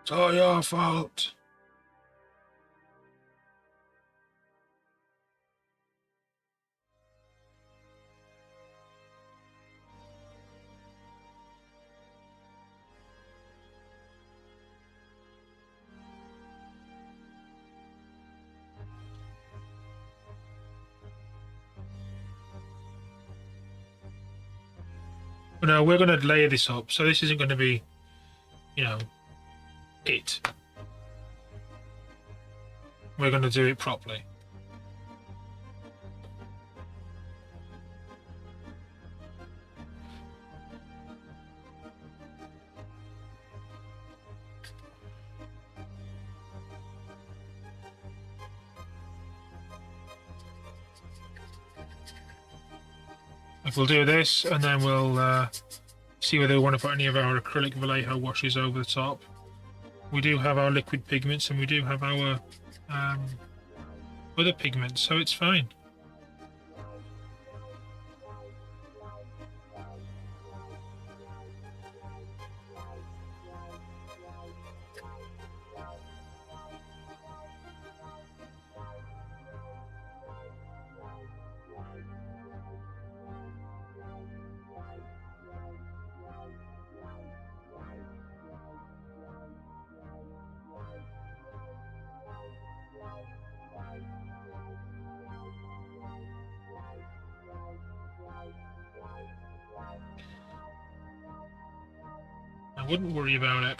It's all your fault. But no, we're going to layer this up, so this isn't going to be, you know, it. We're going to do it properly. If we'll do this, and then we'll see whether we want to put any of our acrylic Vallejo washes over the top. We do have our liquid pigments, and we do have our other pigments, so it's fine. I wouldn't worry about it.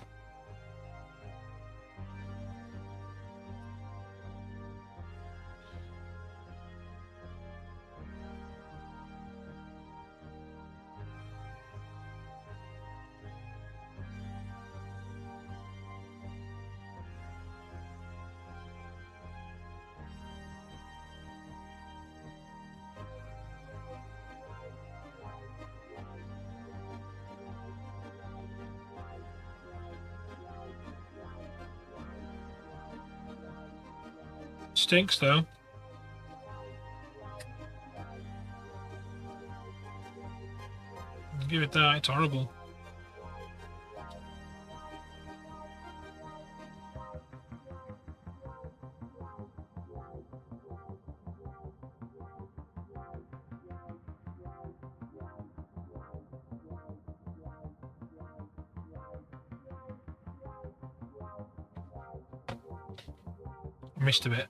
Stinks though. Give it that, it's horrible. I missed a bit.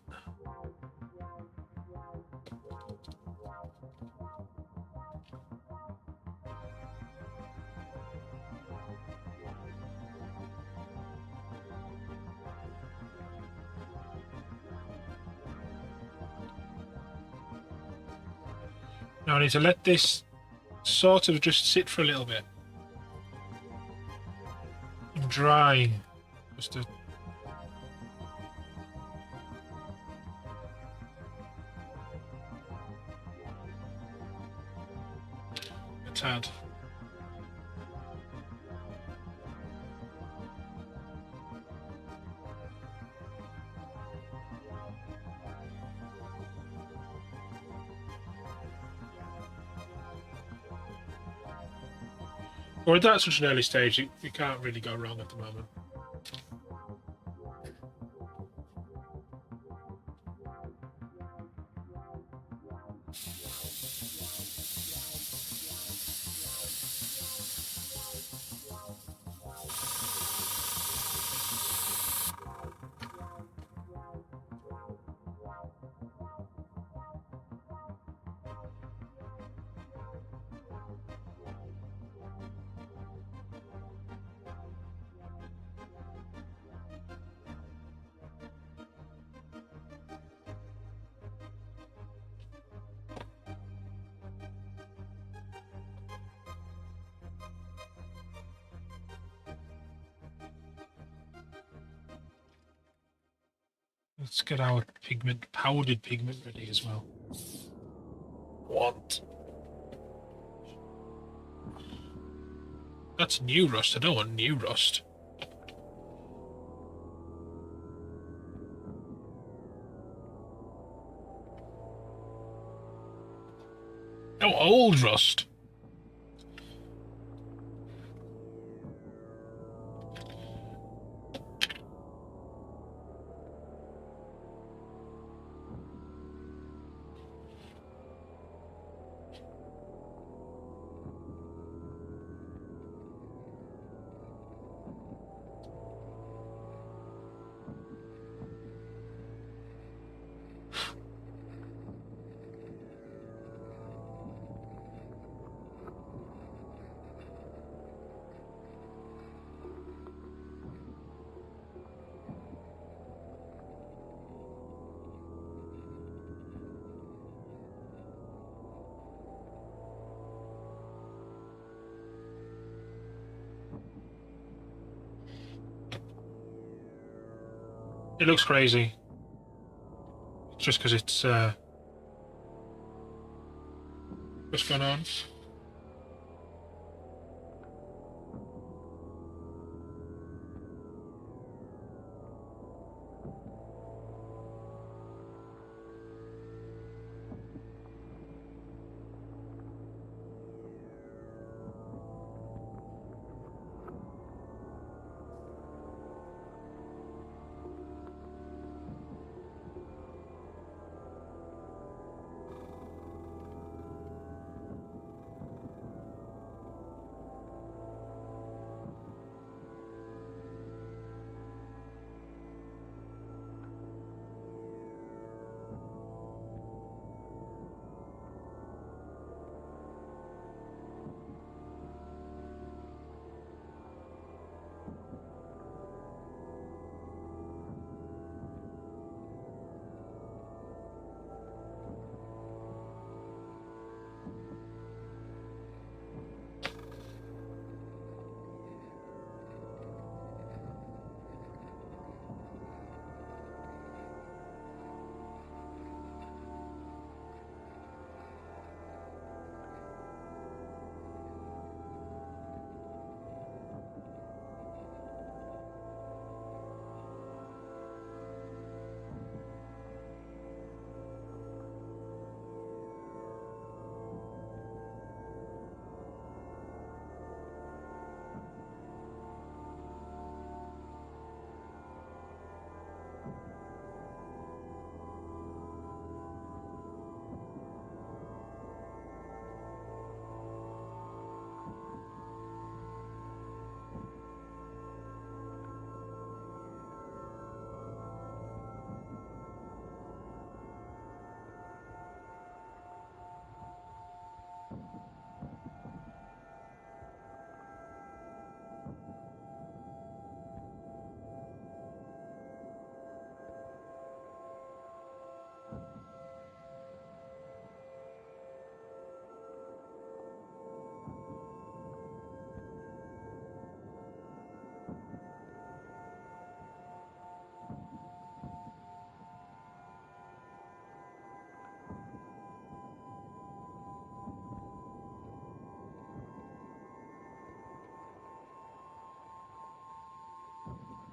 Now I need to let this sort of just sit for a little bit and dry. Just a tad. Or at that such an early stage, you can't really go wrong at the moment. Let's get our pigment, powdered pigment ready as well. What? That's new rust. I don't want new rust. Oh, old rust. It looks crazy. Just because it's what's going on.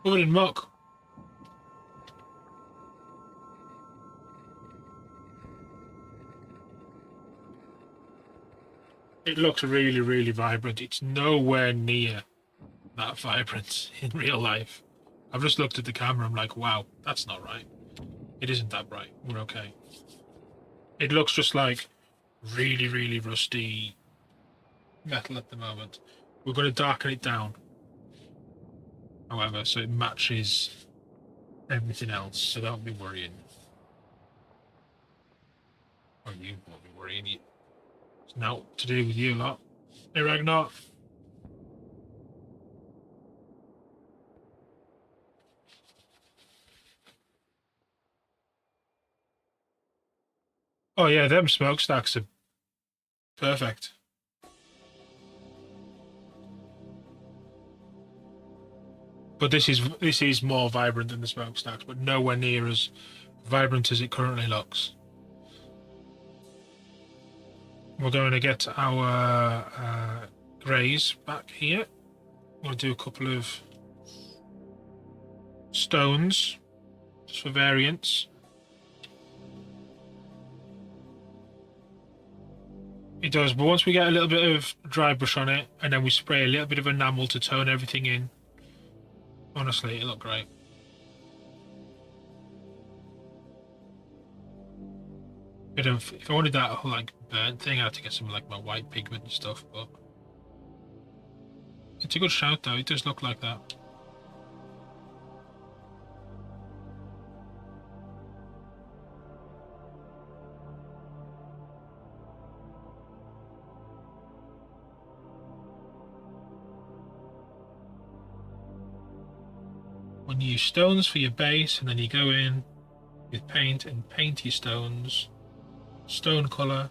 Covered in muck. It looks really, really vibrant. It's nowhere near that vibrant in real life. I've just looked at the camera. I'm like, wow, that's not right. It isn't that bright. We're okay. It looks just like really, really rusty metal at the moment. We're going to darken it down, however, so it matches everything else. So don't be worrying. Or you won't be worrying. It's now to do with you lot. Hey, Ragnar. Oh yeah, them smokestacks are perfect. But this is more vibrant than the smokestacks, but nowhere near as vibrant as it currently looks. We're going to get our greys back here. We'll do a couple of stones just for variance. It does, but once we get a little bit of dry brush on it, and then we spray a little bit of enamel to tone everything in, honestly, it looked great. If I wanted that whole like burnt thing, I had to get some like my white pigment and stuff, but it's a good shout though, it does look like that. When you use stones for your base, and then you go in with paint and paint your stones, stone colour.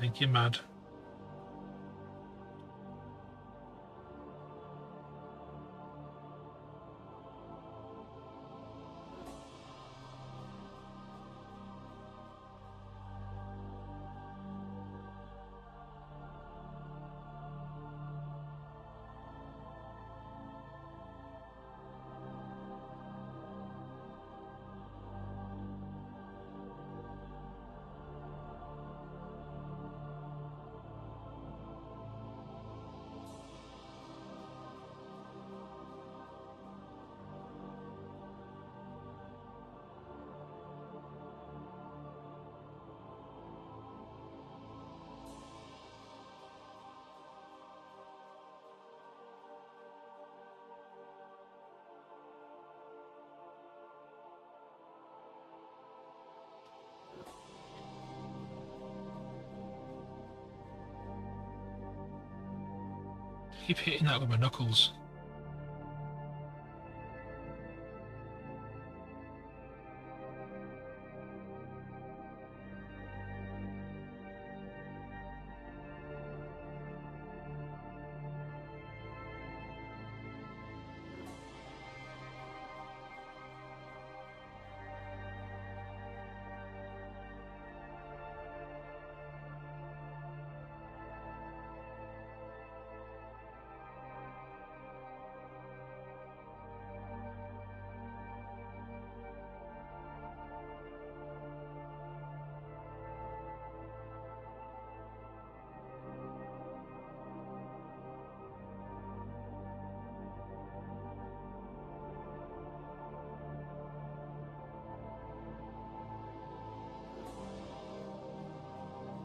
think you're mad. I keep hitting that with my knuckles.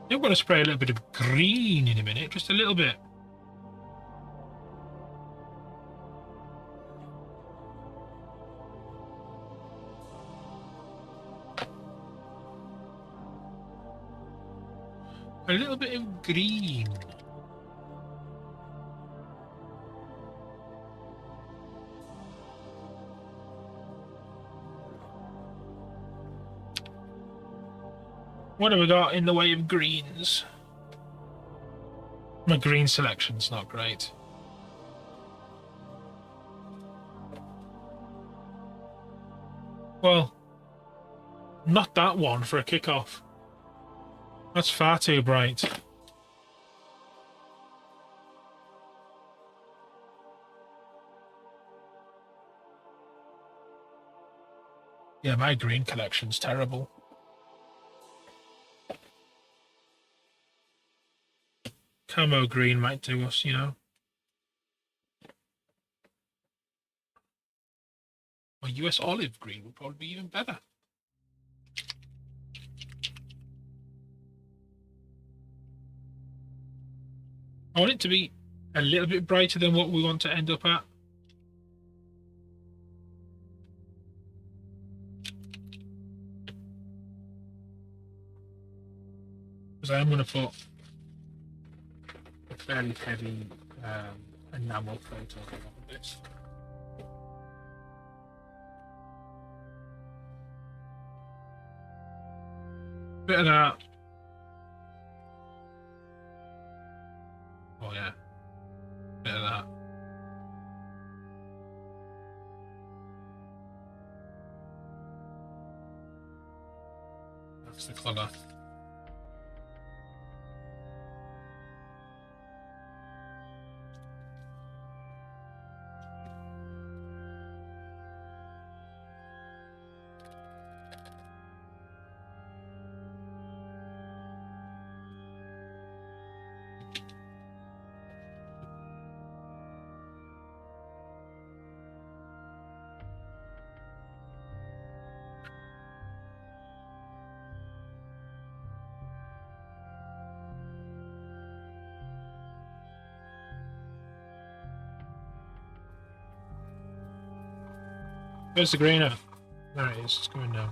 I'm going to spray a little bit of green in a minute, just a little bit. A little bit of green. What have we got in the way of greens? My green selection's not great. Well, not that one for a kickoff. That's far too bright. Yeah, my green collection's terrible. Camo green might do us, you know. Or US olive green would probably be even better. I want it to be a little bit brighter than what we want to end up at. Because I am going to put a fairly heavy enamel coat on this. Bit of that. Oh yeah. Bit of that. That's the colour. Where's the green at? There it is, it's going down.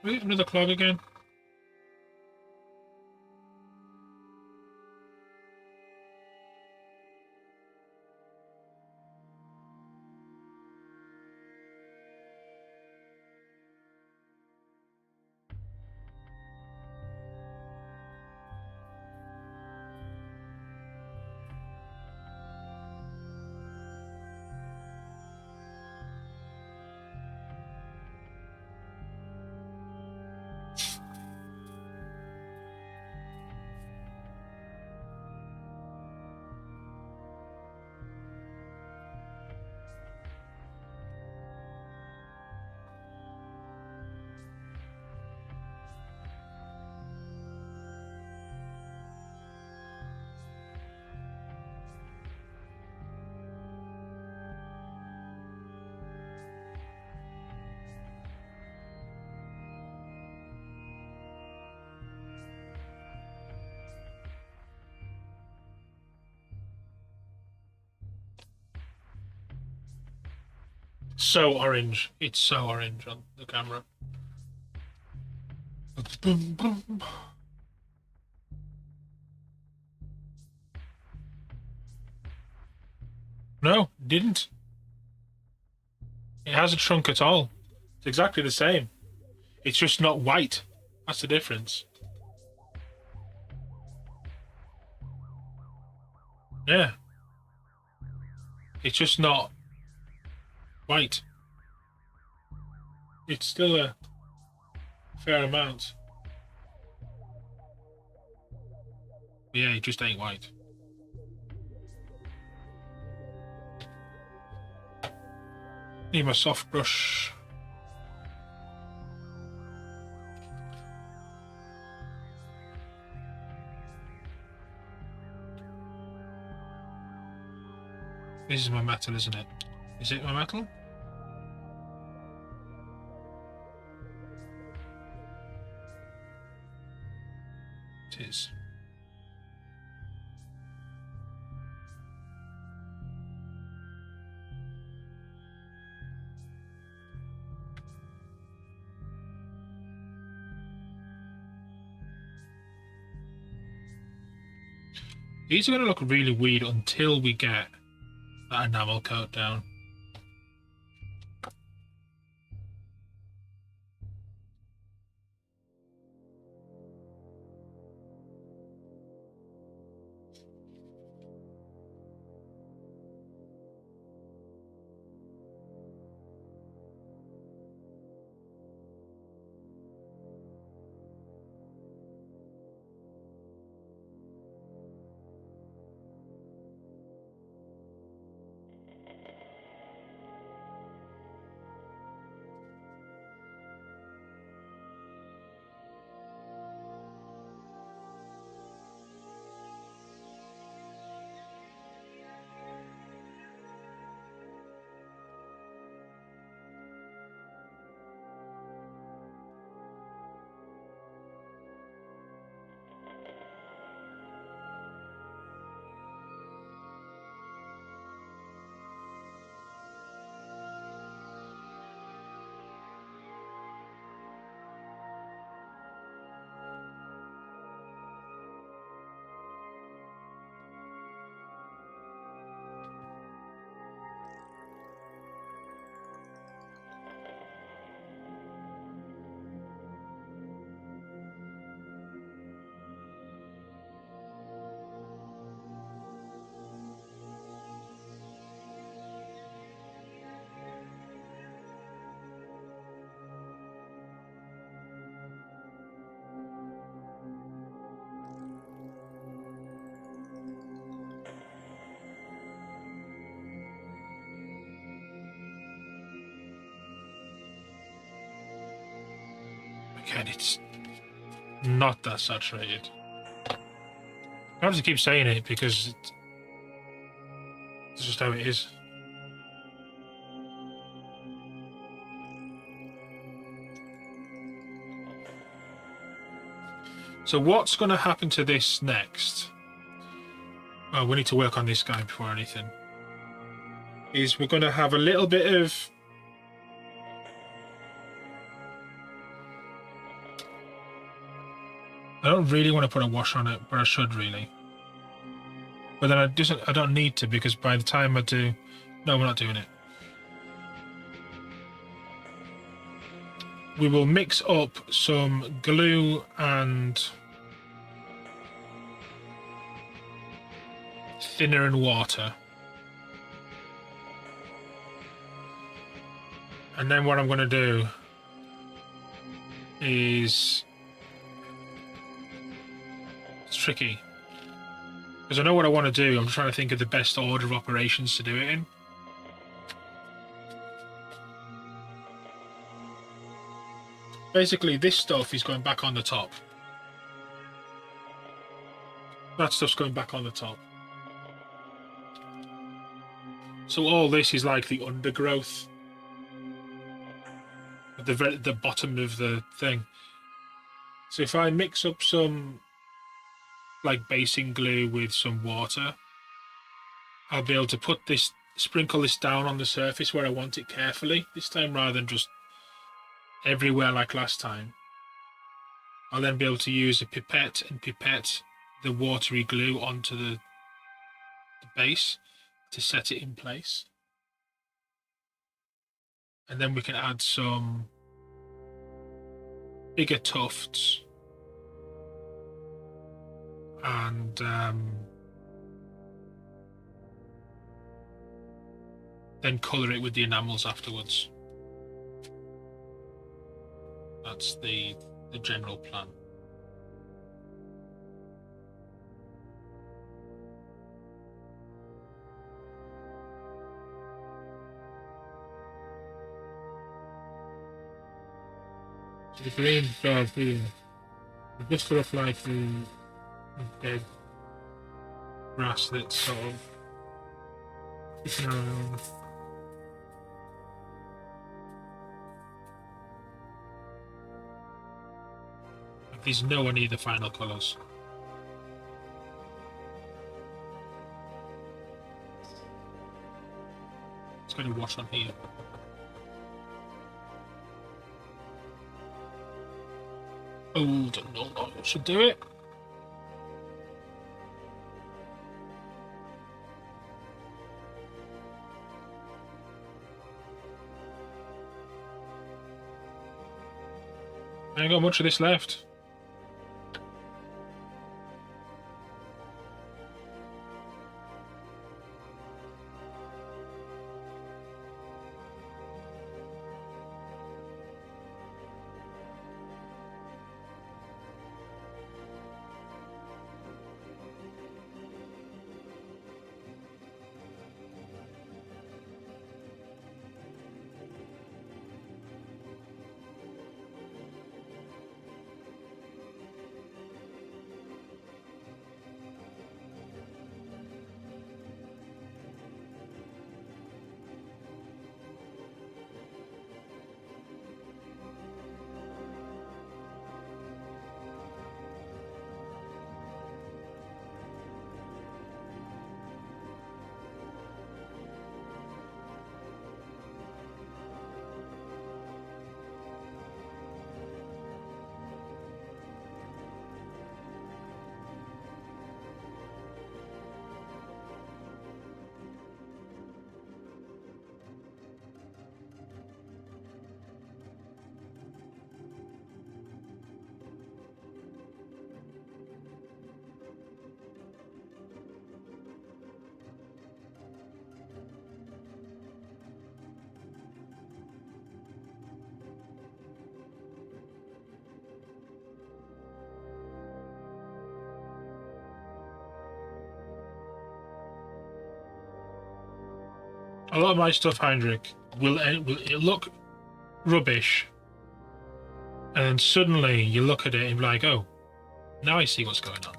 Wait, another clog again. So orange. It's so orange on the camera. Boom, boom. No, didn't. It hasn't shrunk at all. It's exactly the same. It's just not white. That's the difference. Yeah. It's just not white. It's still a fair amount. Yeah, it just ain't white. Need my soft brush. This is my metal, isn't it? Is it my metal? It is. These are going to look really weird until we get that enamel coat down. Again, it's not that saturated. I have to keep saying it because it's just how it is. So what's going to happen to this next? Oh, we need to work on this guy before anything. Is we're going to have a little bit of I don't really want to put a wash on it, but I should really. But then I don't need to, because by the time I do... No, we're not doing it. We will mix up some glue and thinner and water. And then what I'm going to do is... It's tricky. Because I know what I want to do. I'm trying to think of the best order of operations to do it in. Basically, this stuff is going back on the top. That stuff's going back on the top. So all this is like the undergrowth. At the bottom of the thing. So if I mix up some like basing glue with some water, I'll be able to sprinkle this down on the surface where I want it carefully this time, rather than just everywhere like last time. I'll then be able to use a pipette and pipette the watery glue onto the base to set it in place. And then we can add some bigger tufts and then colour it with the enamels afterwards. That's the general plan. The green stuff here, just sort of like the dead grass that's sort of sticking around. There's no one near the final colours. It's going to wash on here. Oh, no, should do it. I ain't got much of this left. A lot of my stuff, Heinrich, will it'll look rubbish, and then suddenly you look at it and be like, oh, now I see what's going on.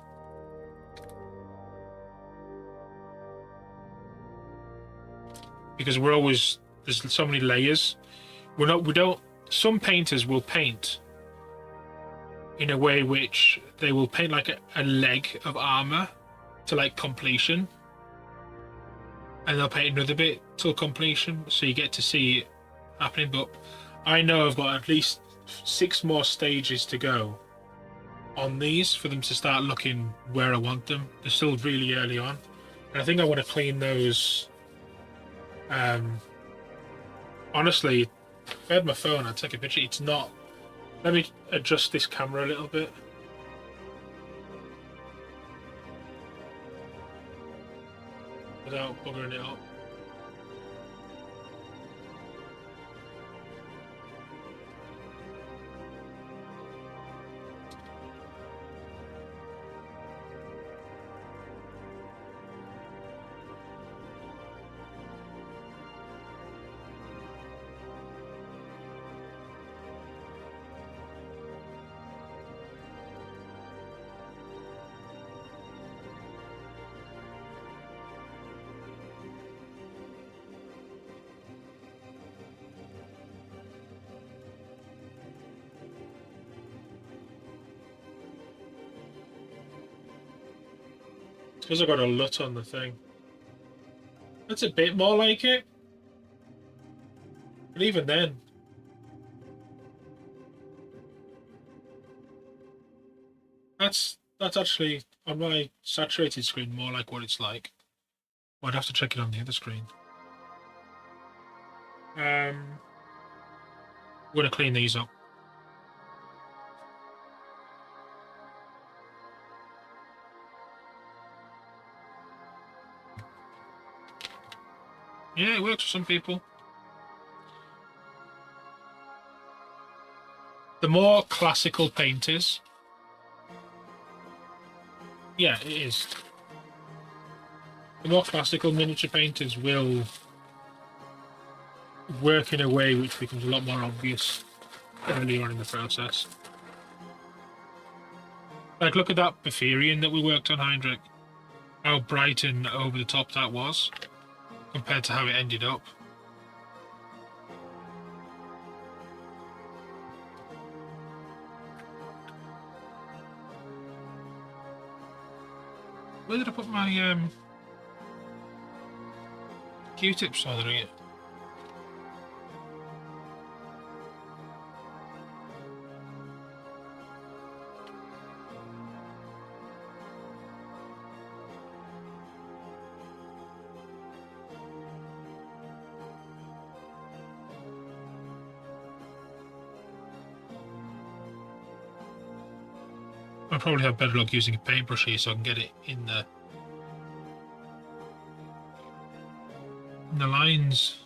Because there's so many layers. Some painters will paint in a way which they will paint like a leg of armor to like completion. And they'll paint another bit till completion, so you get to see it happening. But I know I've got at least 6 more stages to go on these for them to start looking where I want them. They're still really early on. And I think I want to clean those. Honestly, if I had my phone, I'd take a picture. It's not. Let me adjust this camera a little bit. Without buggering it up. Because I got a LUT on the thing. That's a bit more like it. But even then. That's actually on my saturated screen more like what it's like. I'd have to check it on the other screen. I'm gonna clean these up. Yeah, it works for some people. The more classical painters, yeah, it is. The more classical miniature painters will work in a way which becomes a lot more obvious earlier on in the process. Like, look at that Beferian that we worked on, Heinrich. How bright and over the top that was, compared to how it ended up. Where did I put my Q-tips? Oh, there it. I'll probably have better luck using a paintbrush here so I can get it in the lines.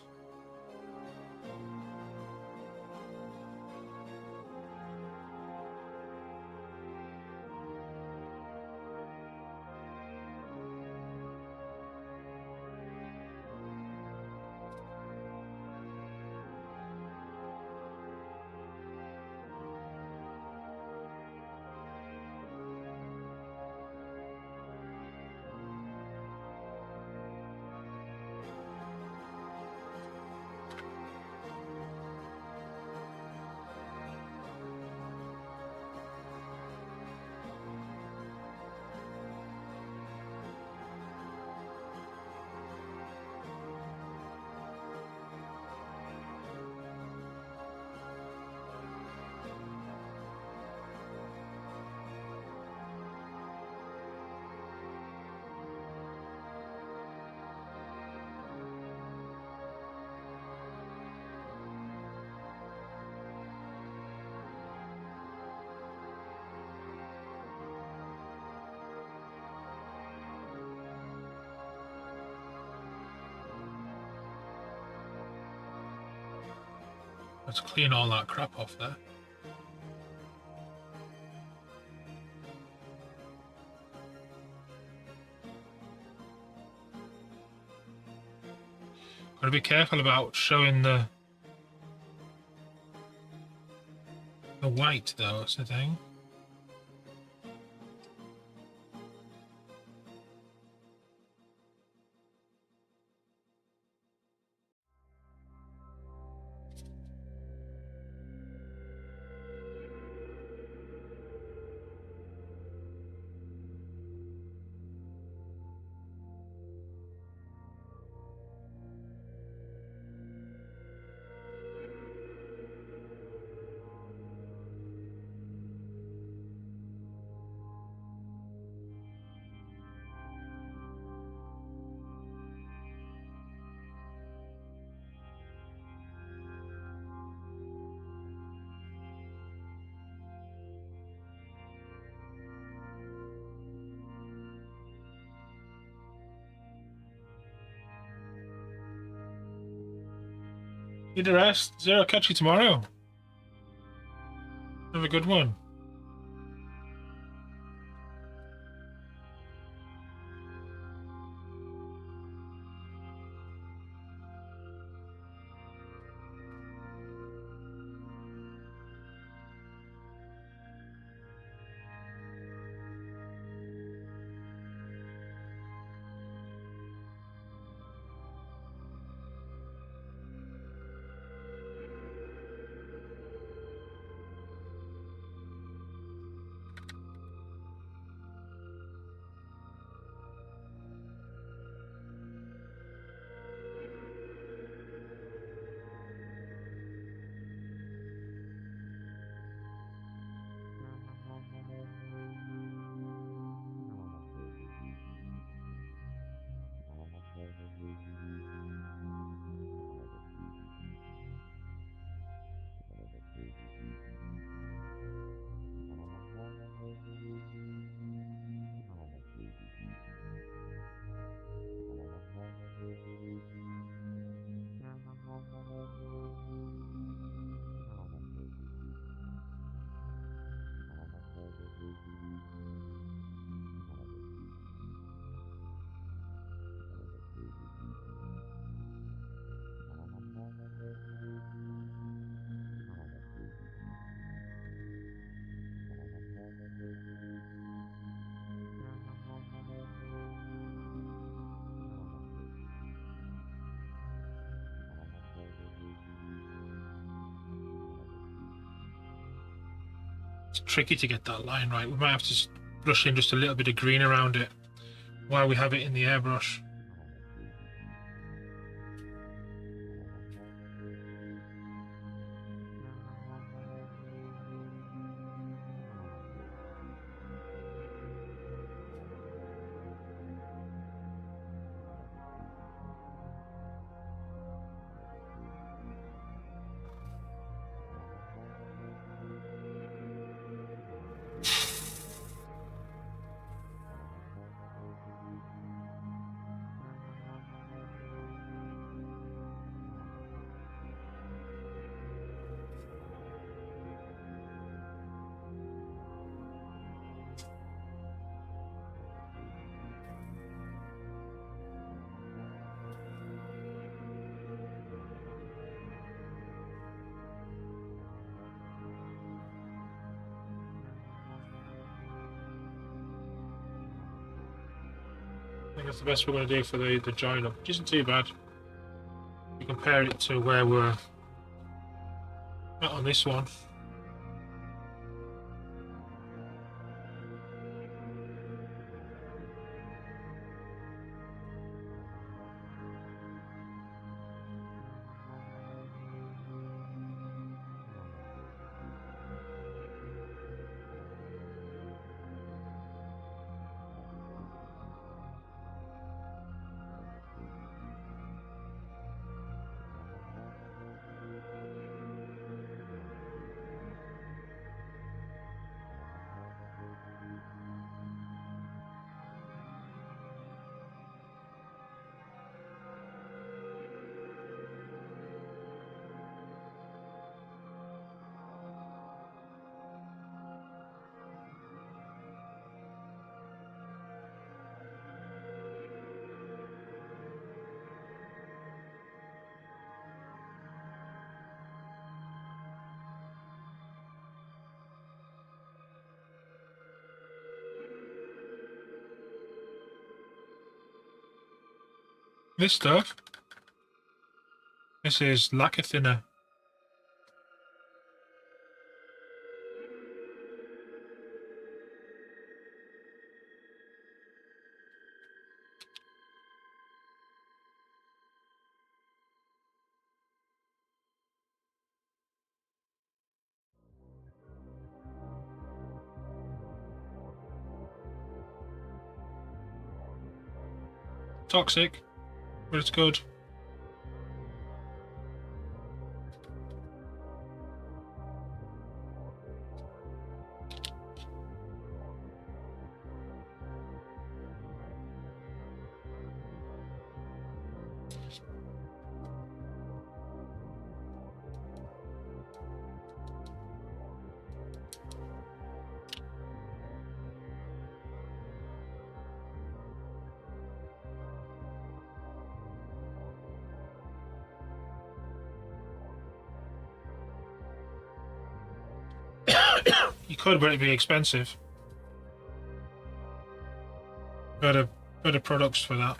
Let's clean all that crap off there. Gotta be careful about showing the white though, that's the thing. Need a rest. Zero, catch you tomorrow. Have a good one. It's tricky to get that line right. We might have to brush in just a little bit of green around it while we have it in the airbrush. I think that's the best we're going to do for the join up, which isn't too bad. You compare it to where we're at on this one. This stuff, this is lacquer thinner. Toxic, but it's good. You could, but it'd be expensive. Better products for that.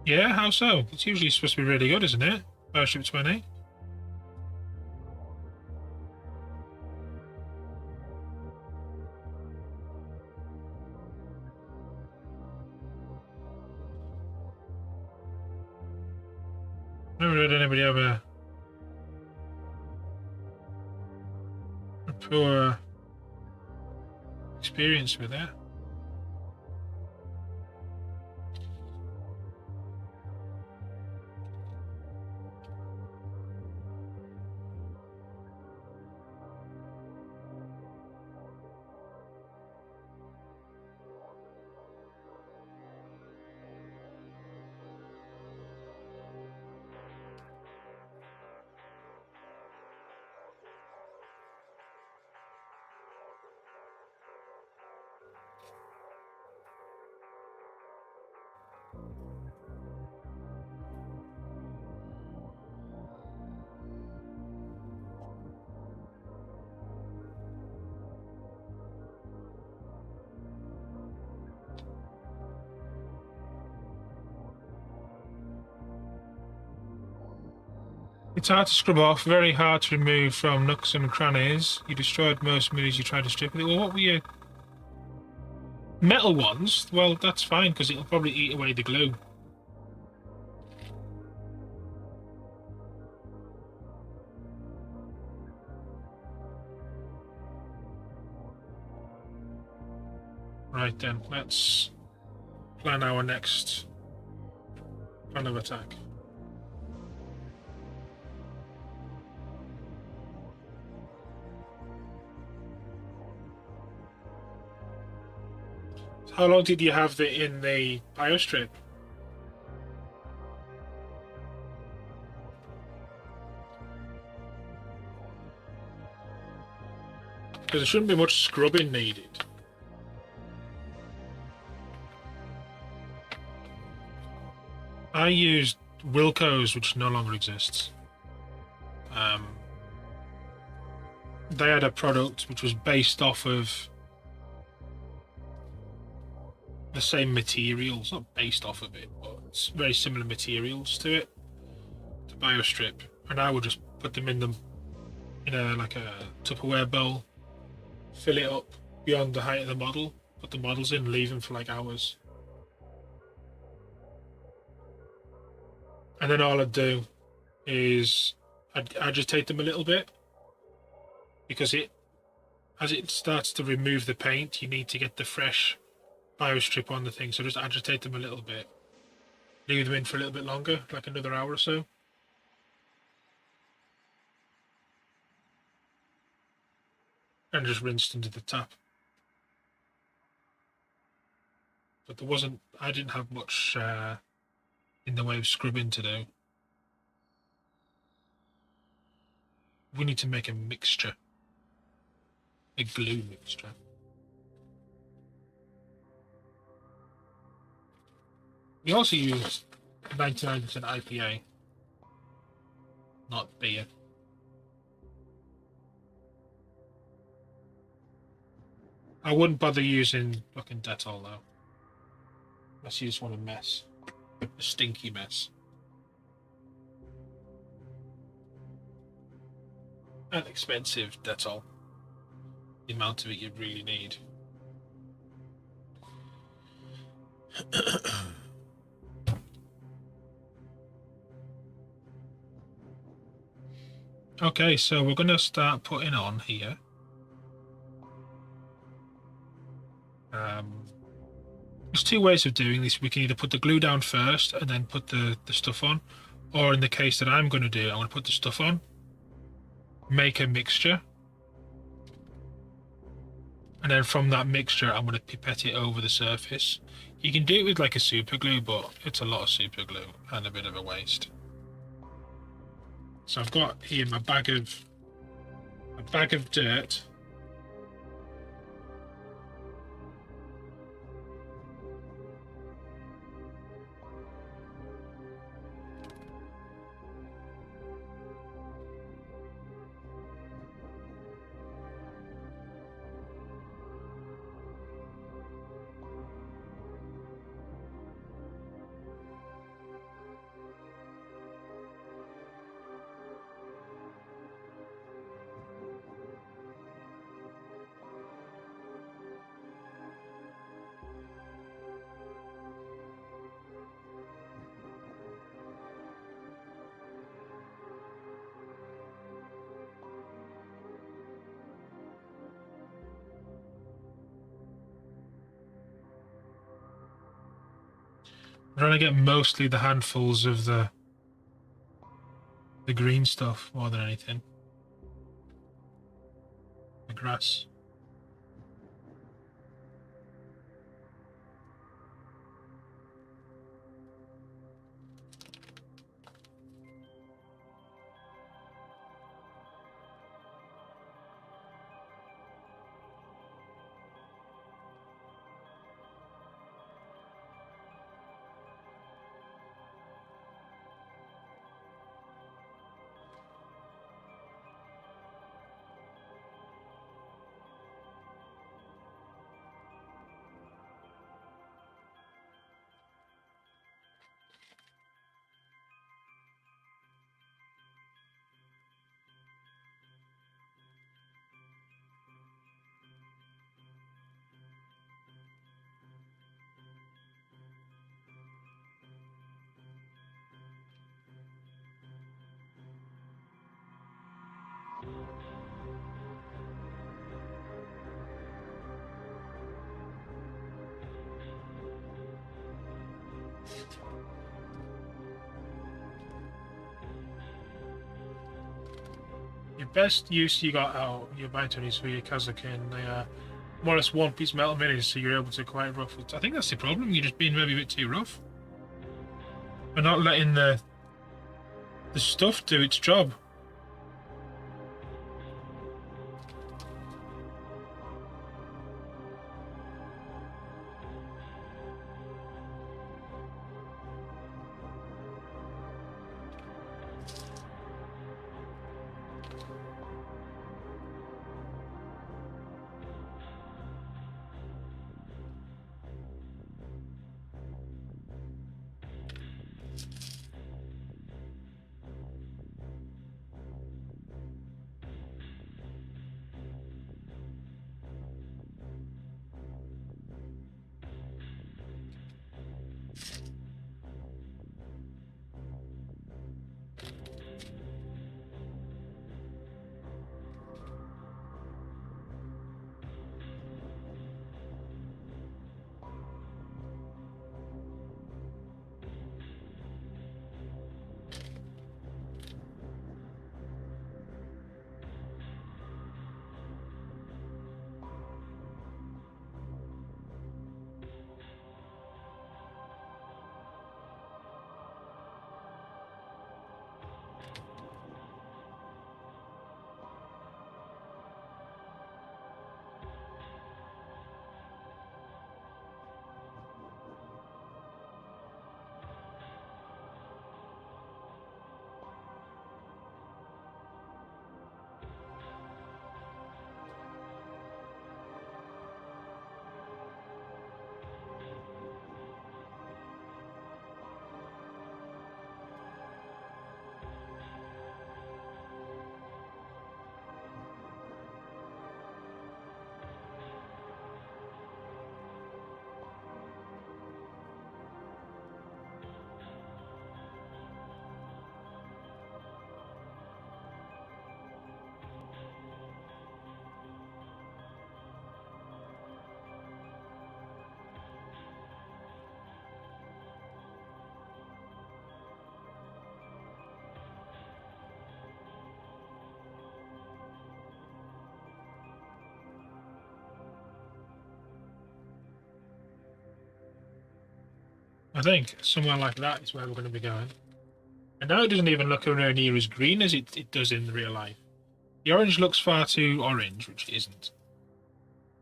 Yeah, how so? It's usually supposed to be really good, isn't it? Bioship 20. Never heard anybody have a poor experience with that. It's hard to scrub off, very hard to remove from nooks and crannies. You destroyed most mirrors you tried to strip it. Well, what were your metal ones? Well, that's fine because it'll probably eat away the glue. Right then, let's plan our next plan of attack. How long did you have it in the biostrip? Because there shouldn't be much scrubbing needed. I used Wilco's, which no longer exists. They had a product which was based off of the same materials, not based off of it, but it's very similar materials to it, to biostrip, and I would just put them in like a Tupperware bowl, fill it up beyond the height of the model, put the models in, leave them for like hours, and then all I'd do is I'd agitate them a little bit, because as it starts to remove the paint, you need to get the fresh biostrip on the thing, so just agitate them a little bit, leave them in for a little bit longer, like another hour or so, and just rinsed into the tap. But I didn't have much in the way of scrubbing to do. We need to make a mixture, a glue mixture. We also use 99% IPA, not beer. I wouldn't bother using fucking Dettol though. Unless you just want a mess. A stinky mess. And expensive Dettol. The amount of it you really need. Okay, so we're going to start putting on here. There's two ways of doing this. We can either put the glue down first and then put the stuff on, or in the case that I'm going to do, I'm going to put the stuff on, make a mixture, and then from that mixture I'm going to pipette it over the surface. You can do it with like a super glue, but it's a lot of super glue and a bit of a waste. So I've got here my bag of dirt. I'm trying to get mostly the handfuls of the green stuff more than anything. The grass. Your best use you got out your Bitonis for your Kazakin, they are more or less one piece metal minis, so you're able to quite rough it. I think that's the problem, you're just being maybe a bit too rough. We're not letting the stuff do its job. I think somewhere like that is where we're going to be going. And now it doesn't even look anywhere near as green as it does in real life. The orange looks far too orange, which it isn't.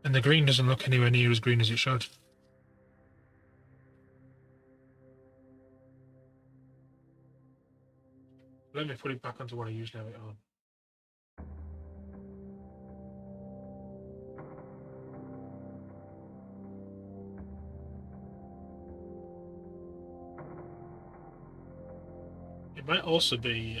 And the green doesn't look anywhere near as green as it should. Let me put it back onto what I usually have it on. It might also be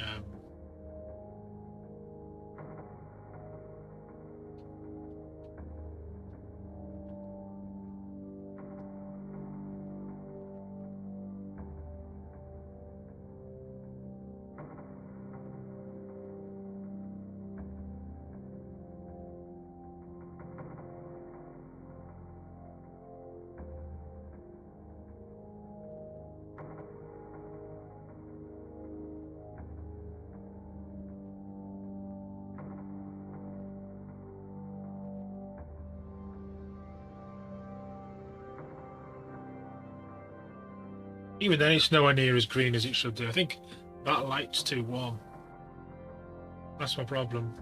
even then it's nowhere near as green as it should do. I think that light's too warm. That's my problem.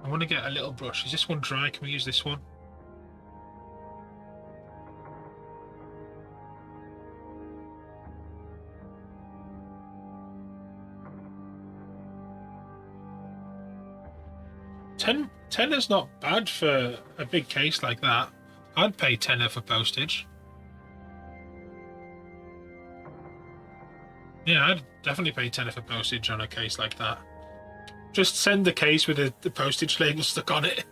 I want to get a little brush. Is this one dry? Can we use this one? Ten is not bad for a big case like that. I'd pay tenner for postage. Yeah, I'd definitely pay tenner for postage on a case like that. Just send the case with the postage label stuck on it.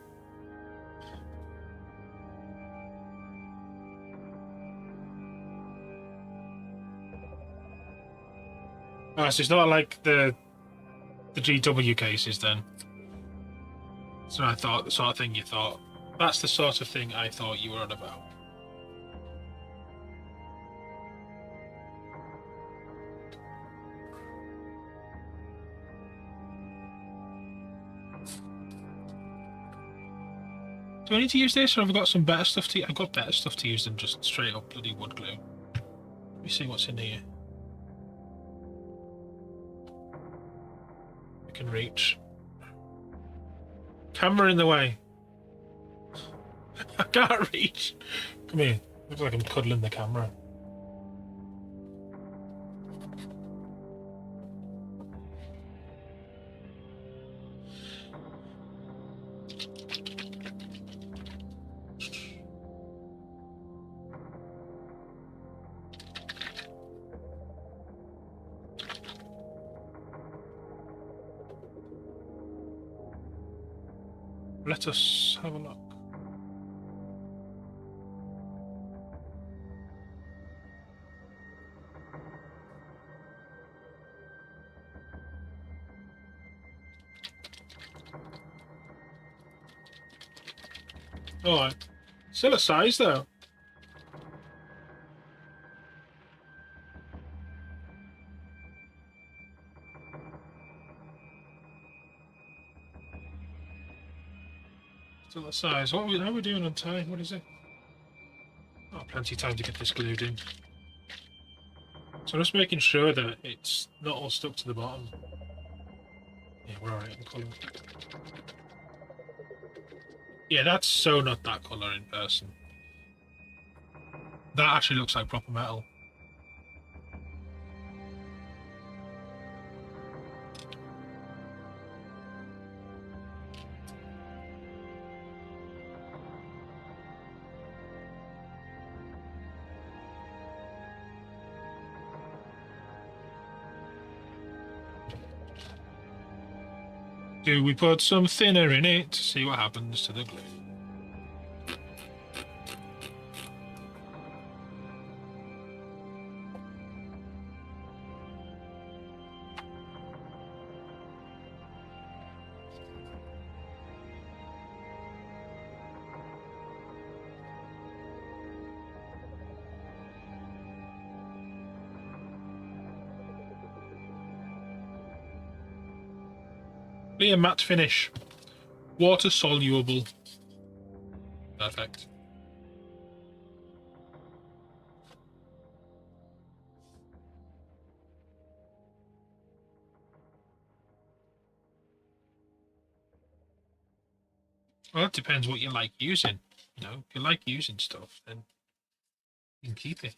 Oh, so it's not like the GW cases then. So I thought the sort of thing you thought. That's the sort of thing I thought you were on about. Do I need to use this, or have I got some better stuff to? I've got better stuff to use than just straight up bloody wood glue. Let me see what's in here. I can reach. Camera in the way. I can't reach. Come here. Looks like I'm cuddling the camera. Let us have a look. Oh, still a size though. Still a size. How are we doing on time? What is it? Oh, plenty of time to get this glued in. So I'm just making sure that it's not all stuck to the bottom. Yeah, we're alright in colour. Yeah, that's so not that colour in person. That actually looks like proper metal. Do we put some thinner in it to see what happens to the glue? Clear matte finish. Water soluble. Perfect. Well, that depends what you like using. You know, if you like using stuff, then you can keep it.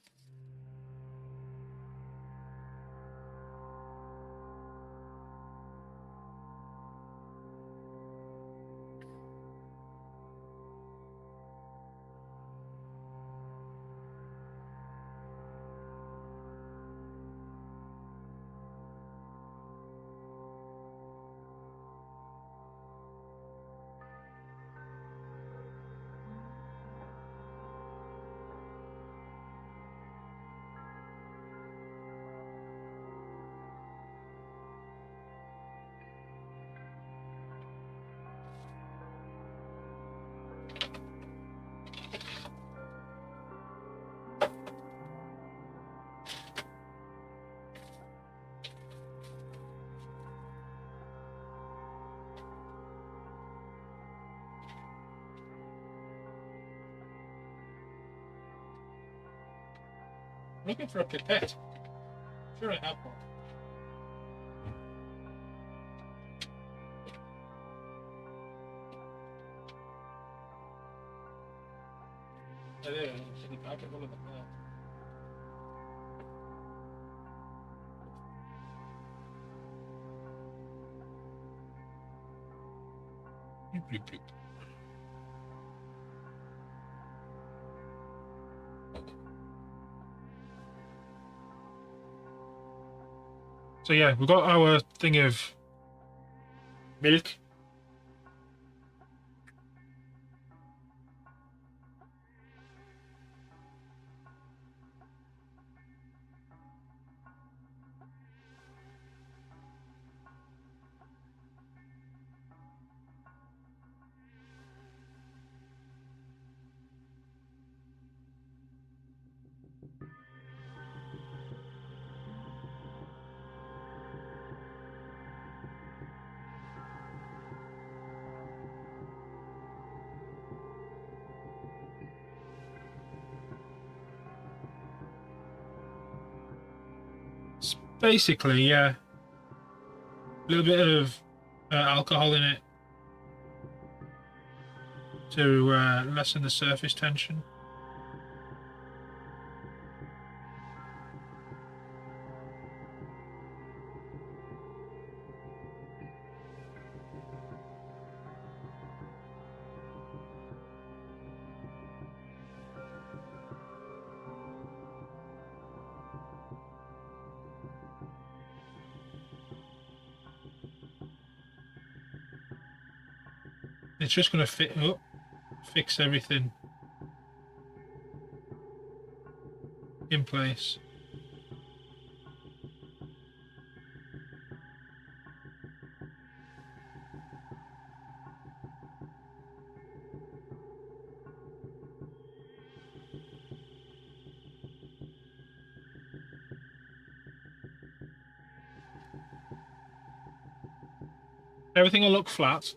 I'm looking for a pipette. I'm sure I have one. I do. I'll get one of them now. Bloop, bloop. So yeah, we've got our thing of milk. It's basically, yeah, a little bit of alcohol in it to lessen the surface tension. It's just going to fix everything in place. Everything will look flat.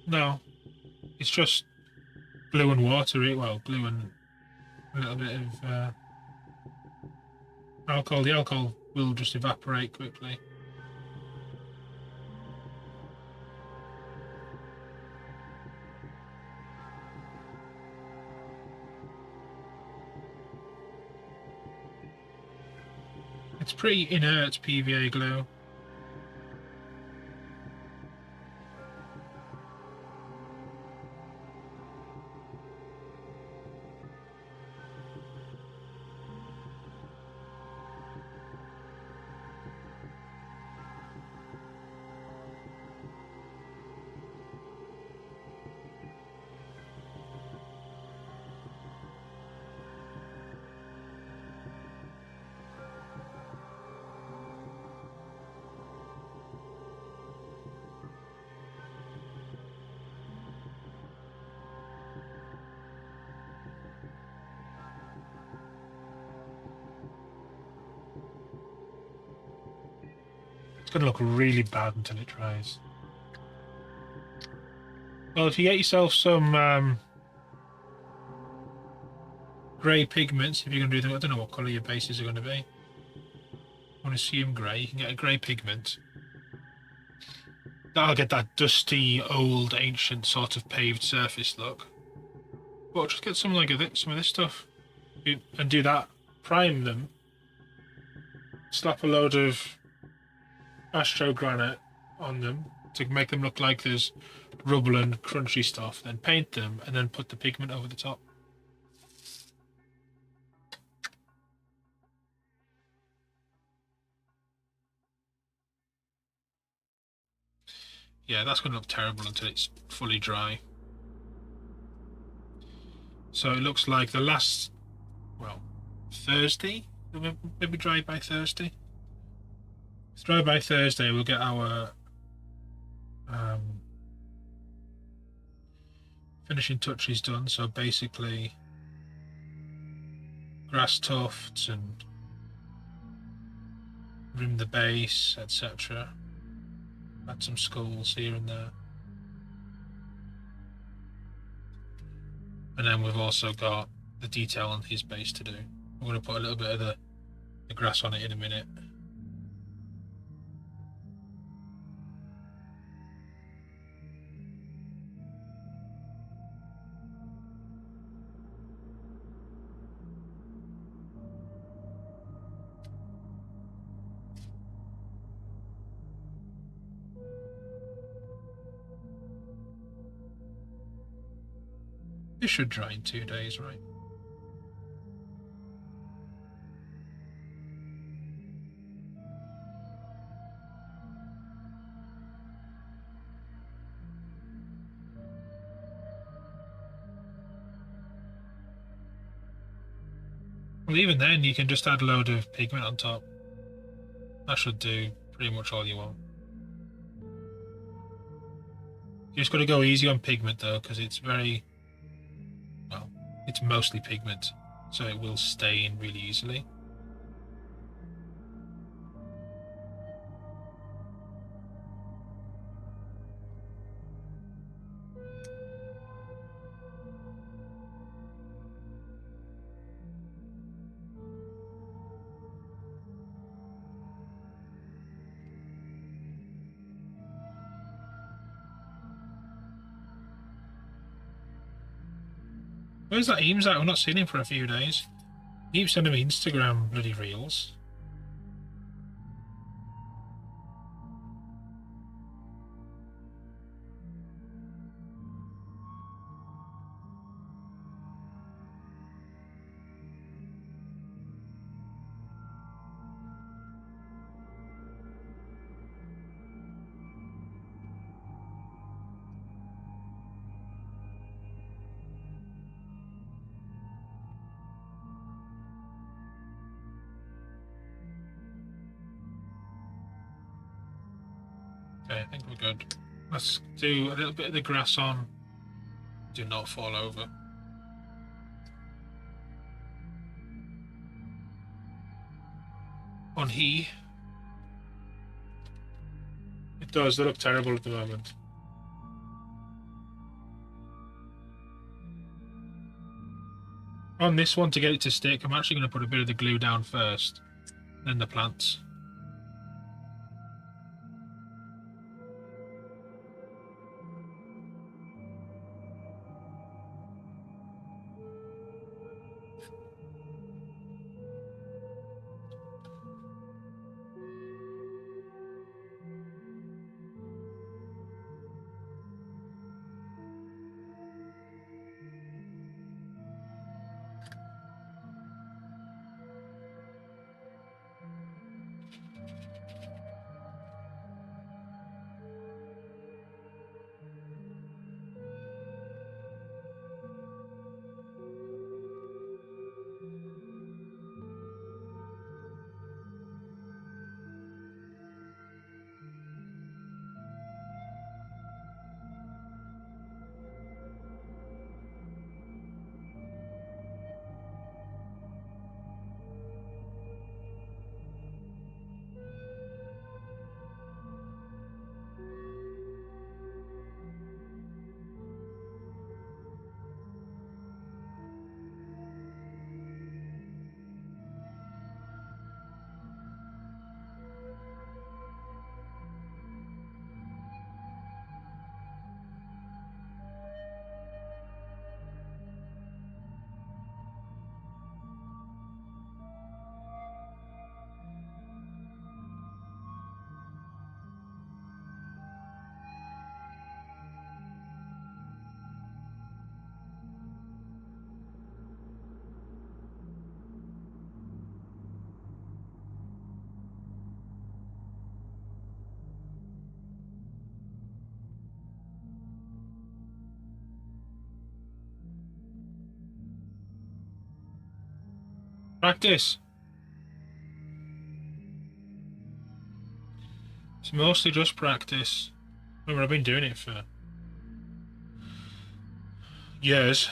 No, it's just glue and water. Well, glue and a little bit of alcohol. The alcohol will just evaporate quickly. It's pretty inert PVA glue. It's going to look really bad until it dries. Well, if you get yourself some grey pigments, if you're going to do them, I don't know what colour your bases are going to be. I want to assume grey. You can get a grey pigment. That'll get that dusty, old, ancient sort of paved surface look. But just get some like some of this stuff and do that. Prime them. Slap a load of astro granite on them to make them look like there's rubble and crunchy stuff. Then paint them and then put the pigment over the top. Yeah, that's going to look terrible until it's fully dry. So it looks like the last, well, Thursday? Maybe dry by Thursday? If it's dry by Thursday, we'll get our finishing touches done. So basically, grass tufts and rim the base, etc. Add some skulls here and there. And then we've also got the detail on his base to do. I'm going to put a little bit of the grass on it in a minute. This should dry in 2 days, right? Well, even then, you can just add a load of pigment on top. That should do pretty much all you want. You just got to go easy on pigment, though, because it's very... well, it's mostly pigment, so it will stain really easily. Where's that Eames at? I've not seen him for a few days. He keeps sending me Instagram bloody reels. Okay, I think we're good. Let's do a little bit of the grass on. Do not fall over. On he. It does, they look terrible at the moment. On this one, to get it to stick, I'm actually going to put a bit of the glue down first, then the plants. Practice. It's mostly just practice. Remember, I've been doing it for years.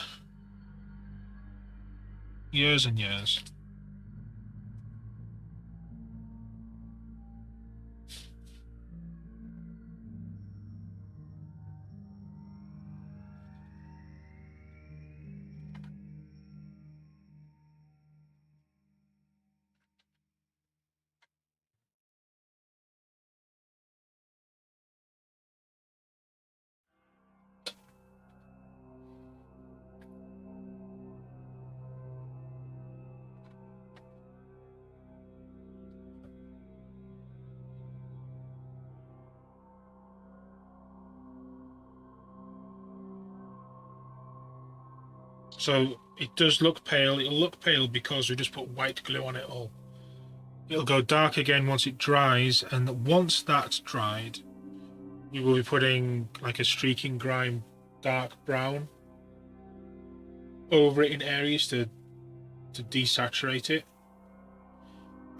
Years and years. So it does look pale. It'll look pale because we just put white glue on it all. It'll go dark again once it dries, and once that's dried, we will be putting like a streaking grime dark brown over it in areas to desaturate it.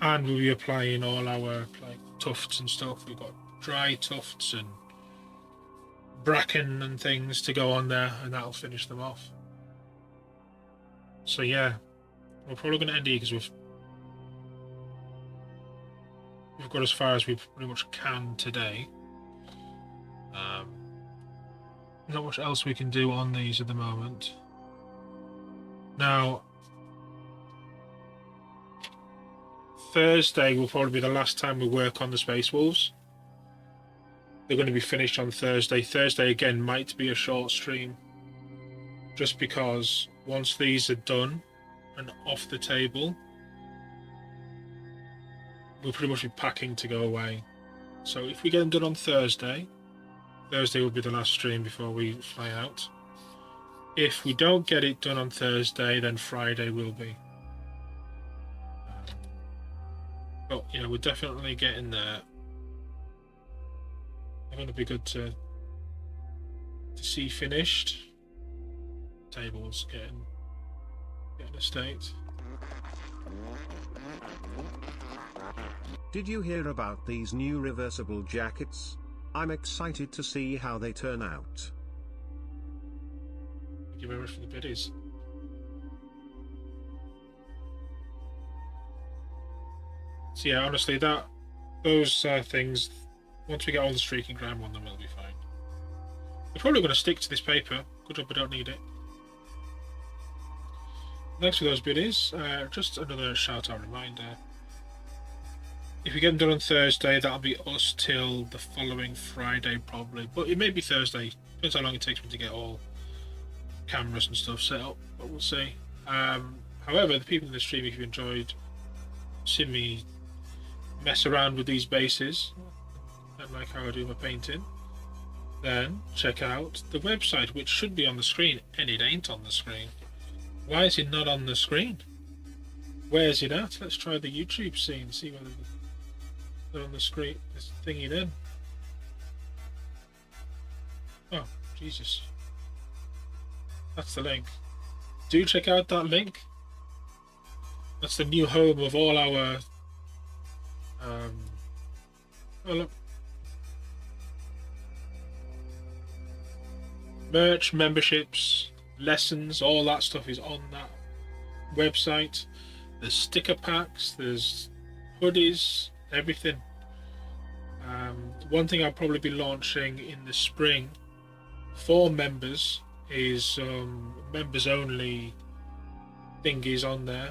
And we'll be applying all our like tufts and stuff. We've got dry tufts and bracken and things to go on there, and that'll finish them off. So yeah, we're probably going to end here because we've got as far as we pretty much can today. Not much else we can do on these at the moment. Now, Thursday will probably be the last time we work on the Space Wolves. They're going to be finished on Thursday. Thursday again might be a short stream, just because once these are done and off the table, we'll pretty much be packing to go away. So if we get them done on Thursday will be the last stream before we fly out. If we don't get it done on Thursday, then Friday will be. But yeah, we're definitely getting there. They're going to be good to see finished. Tables getting a state. Did you hear about these new reversible jackets? I'm excited to see how they turn out. Thank you very much for the biddies. So yeah, honestly, those things, once we get all the streaking grime on them, it'll be fine. We're probably going to stick to this paper. Good job we don't need it. Thanks for those biddies. Just another shout-out reminder. If we get them done on Thursday, that'll be us till the following Friday, probably. But it may be Thursday. Depends how long it takes me to get all cameras and stuff set up, but we'll see. However, the people in the stream, if you enjoyed seeing me mess around with these bases and like how I do my painting, then check out the website, which should be on the screen, and it ain't on the screen. Why is it not on the screen? Where's it at? Let's try the YouTube scene, see whether they're on the screen, this thingy then. Oh, Jesus. That's the link. Do check out that link. That's the new home of all our oh look, merch, memberships, lessons, all that stuff is on that website. There's sticker packs, there's hoodies, everything. One thing I'll probably be launching in the spring for members is members only thingies on there.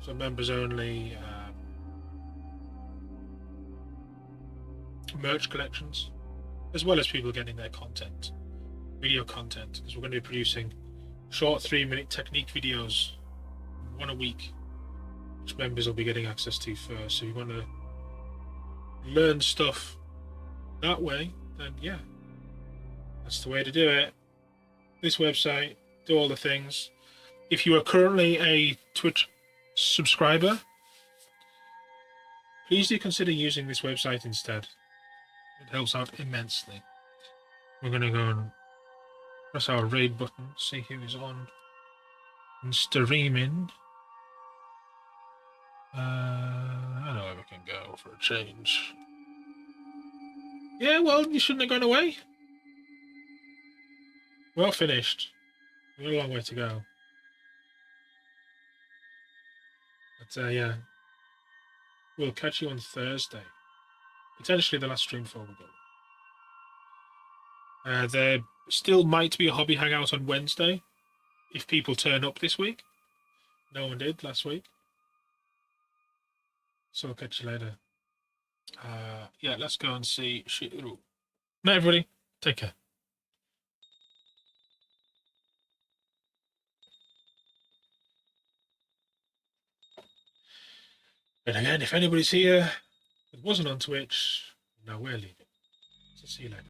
So members only merch collections, as well as people getting their content, video content, because we're going to be producing short 3-minute technique videos, one a week, which members will be getting access to first. So if you want to learn stuff that way, then yeah, that's the way to do it. This website, do all the things. If you are currently a Twitch subscriber, please do consider using this website instead. It helps out immensely. We're going to go and press our raid button, see who is on and streaming. I know where we can go for a change. Yeah, well, you shouldn't have gone away. We're all finished. We've got a long way to go. But yeah, we'll catch you on Thursday. Potentially the last stream before we go. There still might be a hobby hangout on Wednesday if people turn up this week. No one did last week. So I'll catch you later. Yeah, let's go and see Shiru. Night, everybody. Take care. And again, if anybody's here that wasn't on Twitch, now we're leaving. So see you later.